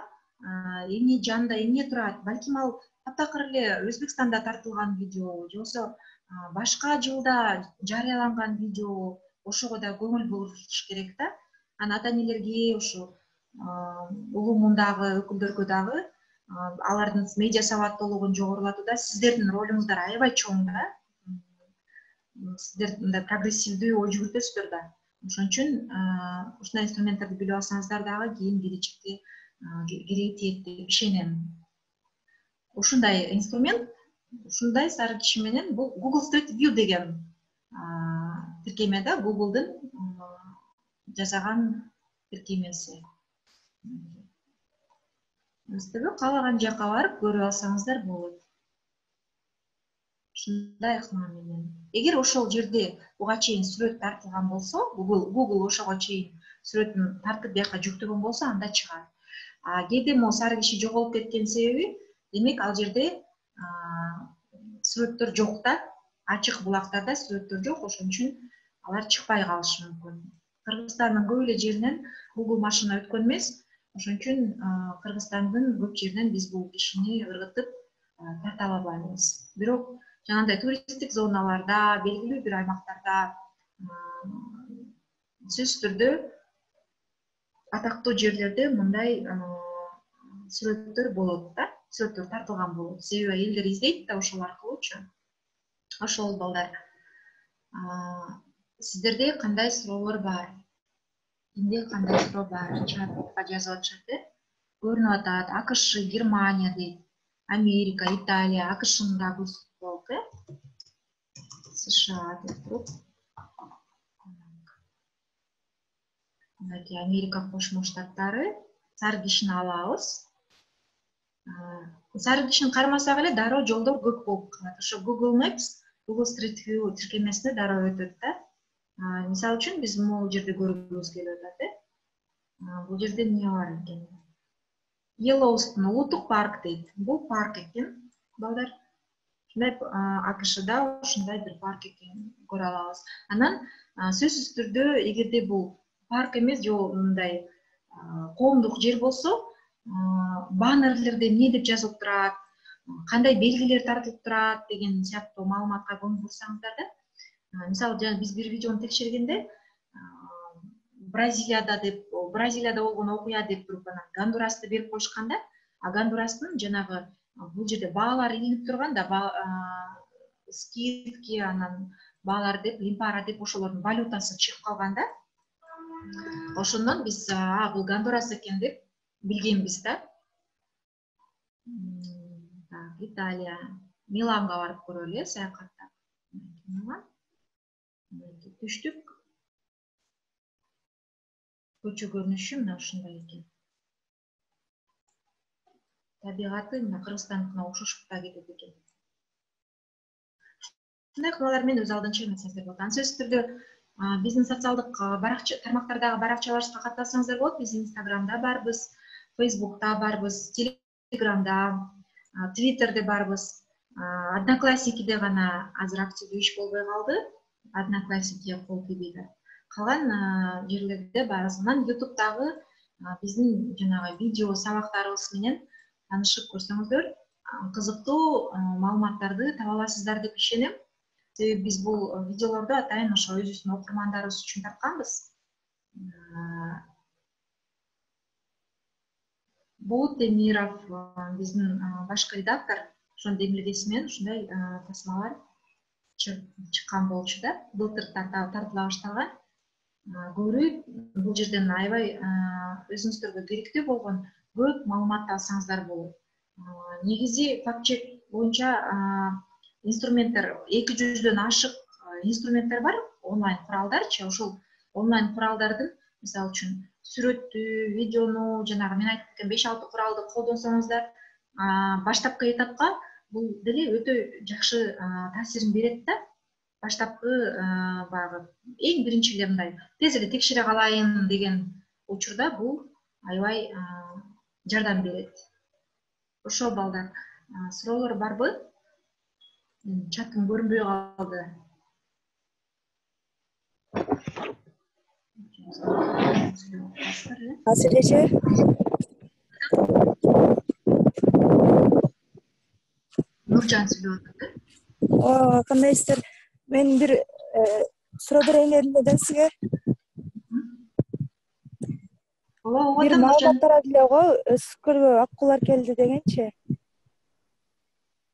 B: эмне жанында эмне турат, балким ал таптакыр эле Өзбекстанда тартылган видео же болбосо башка жылда жарыяланган видео, ошого да көңүл буруш керек да. Анан ата-энелерге, ушу угумундагы өкүлдөргө дагы алардын медиа сабаттуулугун жогорулатууда сиздердин ролуңуздар аябай чоң да. Сиздер мындай прогрессивдүү ой жүгүртөсүздөр да. Ошон үчүн ушундай инструменттерди билип алсаңыздар дагы кийин келечекте кереги тиет деп ишенем. Ушундай инструмент, ушундай сары киши менен бул Google Street View деген тиркеме да, Google'дын жасаган тиркемеси. Өстүбү каалаган жака барып көрүп алсаңыздар болот. Ушундай ыкма менен. Эгер ошол жерде буга чейин сүрөт тартылган болсо, Google ошого чейин сүрөтүн тартып бияка жүктөгөн болсо, анда чыгат. Кээде могу сары киши жоголуп кеткен себеби, демек ал жерде сүрөттөр жок да, ачык булактарда сүрөттөр жок, ошон үчүн алар чыкпай калышы мүмкүн. Кыргызстандын көп эле жеринен Google машина өткөн эмес, ошон үчүн Кыргызстандын көп жеринен биз бул кишини ыргытып тарта албайбыз. Бирок жанагындай туристтик зоналарда, белгилүү бир аймактарда сөзсүз түрдө атактуу жерлерде мындай сүрөттөр болот да, сүрөттөр тартылган болот. Себеби элдер издейт да ошол аркылуучу. Ошол балдар. Сиздерде кандай суроолор бар? Эмне кандай суроо бар? Чатка жазып атышат, көрүнүп атат. АКШ, Германия дейт. Америка, Италия, АКШны да көрсөтүп болот, США деп туруп. Мынакей Америка Кошмо Штаттары. Сары кишини алабыз. Сары кишини кармасак эле дароо жолдор көп болуп калат. Ошо Google Maps, Google Street View тиркемесине дароо өтөт да. Мисалы үчүн биз могул жерде көргүбүз келип атат, бул жерде эмне бар экен? Yellowstone улуттук парк дейт. Бул парк экен, балдар. Ушундай АКШда ушундай бир парк экен көрө алабыз. Анан сөзсүз түрдө эгерде бул парк эмес, же мындай коомдук жер болсо, баннерлерде эмне деп жазылып турат, кандай белгилер тартылып турат деген сыяктуу маалыматка көңүл бурсаңыздар да. Мисалы, биз бир видеону текшергенде Бразилияда болгон окуя деп туруп анан Гондурасты берип коюшкан да, Гондурастын жанагы бул жерде баалар илинип турган да, скидки, анан баалар деп, лимпара деп ошолордун валютасы чыгып калган да. Ошондон биз бул Гондурас экен деп билгенбиз да. Италия, Миланга барып көрөлү, саякаттап. Түштүк. Көчө көрүнүшү мына ушундай экен. Табигаты мына Кыргызстандыкына окшошуп да кетет экен. Ушундай кылалар менен өз алдынча эмесиңиздер болот. Сөзсүз түрдө биздин социалдык тармактардагы баракчаларыбызга катталсаңыздар болот. Биз Инстаграмда барбыз, Фейсбукта барбыз, Телеграмда, Твиттерде барбыз. Одноклассникиде гана азыр активдүү иш болбой калды. Одноклассникке кол тийбейт. Калган жерлерде барбыз. Анан YouTube'дагы биздин жанагы видео сабактарыбыз менен таанышып көрсөңүздөр, кызыктуу маалыматтарды таба аласыздар деп ишенем. Себеби биз бул видеолорду атайын ошо өзүбүздүн окурмандарыбыз үчүн тартканбыз. Бул Темиров биздин башкы редактор, ошондун эмилгеси менен ушундай тасмалар чыккан болчу да. Былтыр тартыла башталган. Көрүп, бул жерден аябай өзүңүздөргө керектүү болгон көп маалыматты алсаңыздар болот. Негизи факт-чек боюнча инструменттер 200дөн ашык инструменттер бар, онлайн куралдарчы. Ошол онлайн куралдардын Мисалы үчүн сүрөттү, видеону, жанагы мен айтып кеткен 5-6 куралды колдонсоңуздар, баштапкы этапка бул деле өтө жакшы таасирин берет да. Баштапкы баягы эң биринчи эле мындай тез эле текшере калайын деген учурда бул аябай жардам берет. Ошо балдар, суроолор барбы? Чатым көрүнбөй калды.
C: азыр эже
B: Нуржан сүйлөп атат.
C: кандайсыздар? Мен бир суроо берейин эле сизге.
B: Ооба,
C: Бир маалымат тарады эле го, Өскөлгө аккулар келди дегенчи.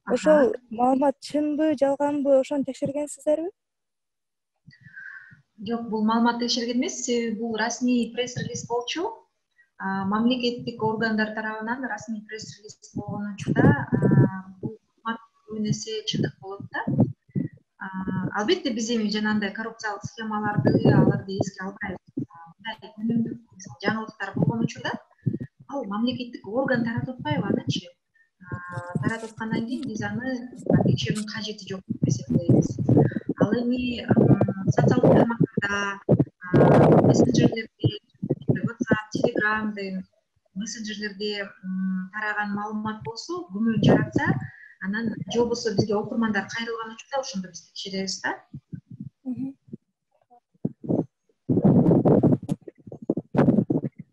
C: Ошол маалымат чынбы, жалганбы, ошону текшергенсиздерби?
B: Жок, бул маалымат текшерген эмес, себеби бул расмий пресс-релиз болчу. Мамлекеттик органдар тарабынан расмий пресс-релиз болгон учурда бул көбүн эсе чындык болот да. Албетте биз эми жанагындай коррупциялык схемаларды, аларды эске албайбыз. Күнүмдүк жаңылыктар болгон учурда ал мамлекеттик орган таратып атпайбы анычы? Таратып аткандан кийин биз аны текшерүүнүн кажети жок деп эсептейбиз. Ал эми социалдык тармактарда, мессенджерлерде, WhatsApp, Telegram деген мессенджерлерде тараган маалымат болсо, күмөн жаратса, анан же болбосо бизге окурмандар кайрылган учурда ошондо биз текшеребиз да.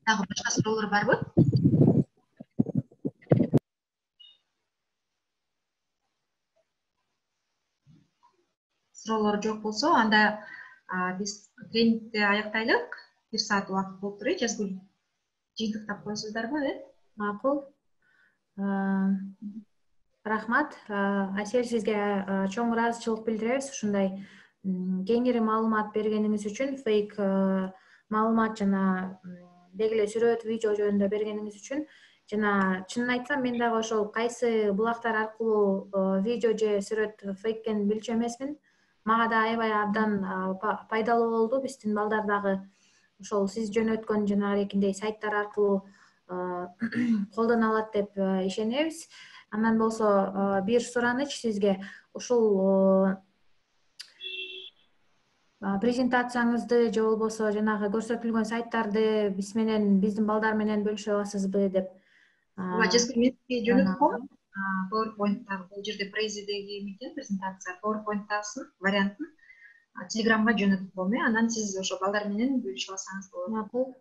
B: Дагы башка суроолор барбы? Суроолор жок болсо, анда биз тренингди аяктайлык. 1 саат убакыт болуптур, Жазгүл. Жыйынтыктап коесуздарбы,
A: Макул. Рахмат. Асель, сизге чоң ыраазычылык билдиребиз. Ушундай кеңири маалымат бергениңиз үчүн, фейк маалымат жана деги эле сүрөт, видео жөнүндө бергениңиз үчүн. Жана чынын айтсам, мен дагы ошол кайсы булактар аркылуу видео же сүрөт фейк экенин билчү эмесмин. Мага да аябай абдан пайдалуу болду. Биздин балдар дагы ошол сиз жөнөткөн жанагындай сайттар аркылуу колдоно алат деп ишенебиз. Андан болсо бир сураныч сизге, ушул презентацияңызды же болбосо жанагы көрсөтүлгөн сайттарды биздин балдар менен бөлүшө аласызбы деп.
B: Ооба, Жазгүл, мен сизге жөнөтүп коем. PowerPoint-та бул жерде президеги экен презентация, PowerPoint-тасын вариантын Telegramга жөнөтүп коем, анан сиз ошо балдар менен бөлүшүп алсаңыз болот.
A: Макул.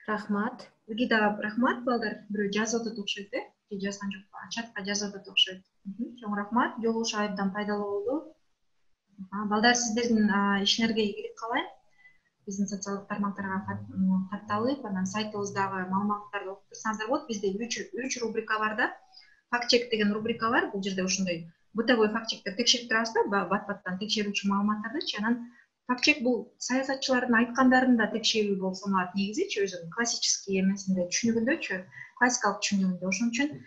A: Рахмат.
B: Сизге дагы рахмат, балдар. Бирөө жазып атат окшойт, же жазган жокпу? Чатка жазып атат окшойт. Чоң рахмат. Жолугушуу абдан пайдалуу болду. Балдар, сиздердин ишиңерге ийгилик каалайм. Биздин социалдык тармактарга катталып, анан сайтыбыздагы маалыматтарды окуп турсаңыздар болот. Бизде 3 рубрика бар да. Факт-чек деген рубрика бар. Бул жерде ошондой бытовой факт-чектер текшерип турабыз да, бат-баттан текшерүүчү маалыматтарды. Анан факт-чек бул саясатчылардын айткандарын да текшерүү болуп саналат негизичи, өзүнүн классический эмесинде түшүнүгүндөчү, классикалык түшүнүгүндө. Ошон үчүн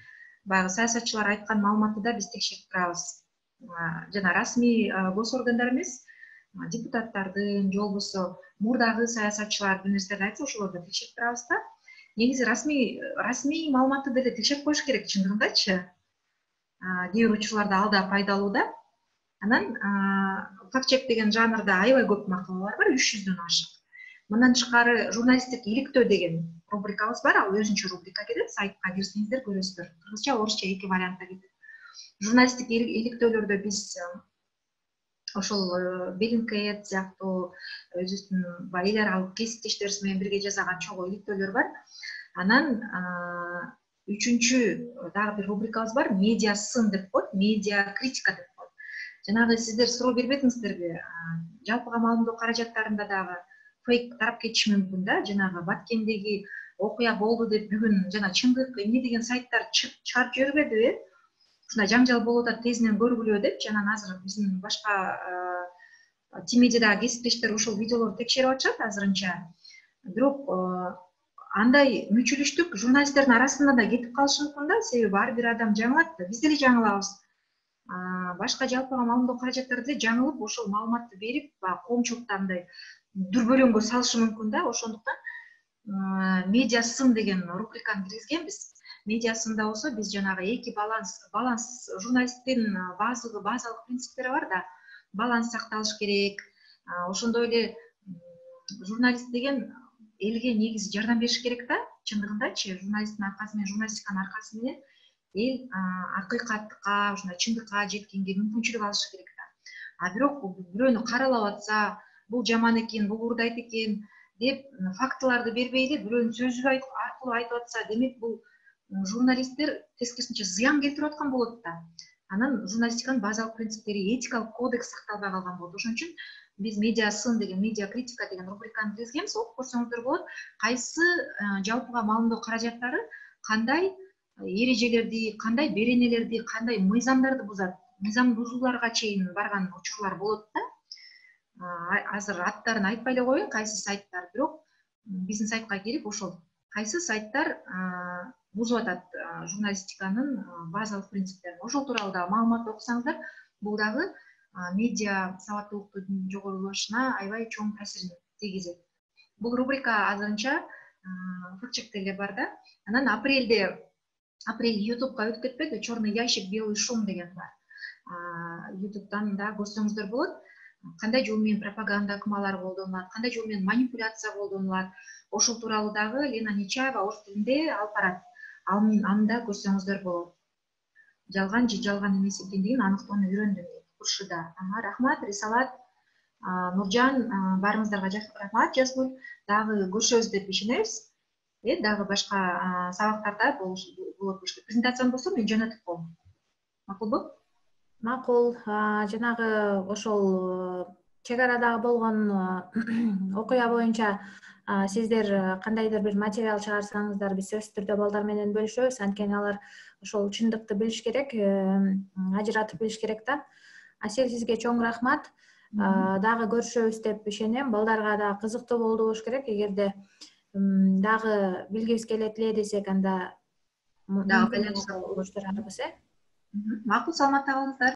B: баягы саясатчылар айткан маалыматты да биз текшерип турабыз. Жана расмий гос органдар эмес, депутаттардын же болбосо мурдагы саясатчылар бир нерселерди айтса, ошолорду текшерип турабыз да. Негизи расмий маалыматты деле текшерип коюш керек чындыгындачы. Кээ бир учурларда ал да пайдалуу да. Анан факт-чек деген жанрда аябай көп макалалар бар, 300дөн ашык. Мындан тышкары журналисттик иликтөө деген рубрикабыз бар, ал өзүнчө рубрика кетет, сайтка кирсеңиздер көрөсүздөр. Кыргызча, орусча эки вариантта кетет. Журналисттик иликтөөлөрдө биз ошол Bellingcat сыяктуу өзүбүздүн эл аралык кесиптештерибиз менен бирге жасаган чогуу иликтөөлөр бар. Анан үчүнчү дагы бир рубрикабыз бар, медиа сын деп коет, медиа критика деп коет. Жанагы сиздер суроо бербедиңиздерби? Жалпыга маалымдоо каражаттарында дагы фейк тарап кетиши мүмкүн да. Жанагы Баткендеги окуя болду деп бүгүн жана чындык эмне деген сайттар чыгарып жибербедиби? Ушундай жаңжал болуп атат, тезинен көргүлө деп. Жана азыр биздин башка тимедиадагы кесиптештер ушул видеолорду текшерип атышат азырынча. Бирок андай мүчүлүштүк журналисттердин арасында да кетип калышы мүмкүн да, себеби ар бир адам жаңылат да, биз деле жаңылабыз. Башка жалпыга маалымдоо каражаттары деле жаңылып, ошол маалыматты берип, коомчулукта андай дүрбөлөңгө салышы мүмкүн да. Ошондуктан медиа сын деген рубриканы киргизгенбиз. Медиа сында болсо биз жанагы эки баланс журналисттин базалык принциптери бар да. Баланс сакталыш керек. Ошондой эле журналист деген элге негизи жардам бериш керек да. Чындыгындачы журналисттин аркасы менен, журналистиканын аркасы менен эл акыйкаттыкка, ушундай чындыкка жеткенге мүмкүнчүлүк алышы керек да. Бирок бирөөнү каралап атса, бул жаман экен, бул урдайт экен деп фактыларды бербей эле бирөөнүн сөзү аркылуу айтып атса, демек бул журналисттер тескерисинче зыян келтирип аткан болот да. Анан журналистиканын базалык принциптери, этикалык кодекс сакталбай калган болот. Ошон үчүн биз медиа сын деген, медиа критика деген рубриканы киргизгенбиз. Окуп көрсөңүздөр болот. Кайсы жалпыга маалымдоо каражаттары кандай эрежелерди, кандай беренелерди, кандай мыйзамдарды бузат, мыйзам бузууларга чейин барган учурлар болот да. Азыр аттарын айтпай эле коеюн, кайсы сайттар, бирок биздин сайтка кирип ошол кайсы сайттар бузуп атат журналистиканын базалык принциптерин. Ошол тууралуу дагы маалымат окусаңыздар, бул дагы медиа сабаттуулуктун жогорулашына аябай чоң таасирин тийгизет. Бул рубрика азырынча факт-чекте эле бар да. Анан апрель YouTubeга өтүп кетпеди, черный ящик, белый шум деген бар. YouTube'дан да көрсөңүздөр болот. Кандай жол менен пропаганда акмалары колдонулат, кандай жол менен манипуляция колдонулат. Ошол тууралуу дагы Лена Нечаева орус тилинде алып барат. Анда көрсөңүздөр болот. Жалган же жалган эмес экендигин аныктоону үйрөндүм дейт Куршида. Рахмат, Рисалат, Нуржан, баарыңыздарга рахмат. Жазгүл, дагы көрүшөбүз деп ишенебиз. Дагы башка сабактарда болот болуш керек. Презентацияны болсо мен жөнөтүп коем. Макулбу?
A: Макул. Жанагы ошол чек арадагы болгон окуя боюнча сиздер кандайдыр бир материал чыгарсаңыздар, биз сөзсүз түрдө балдар менен бөлүшөбүз. Анткени алар ошол чындыкты билиш керек, ажыратып билиш керек да. Асель, сизге чоң рахмат. Дагы көрүшөбүз деп ишенем. Балдарга да кызыктуу болду болуш керек. Эгерде дагы билгибиз келет эле десек, анда
B: дагы байланышта болушturарбыз. Макул, саламатта калыңыздар.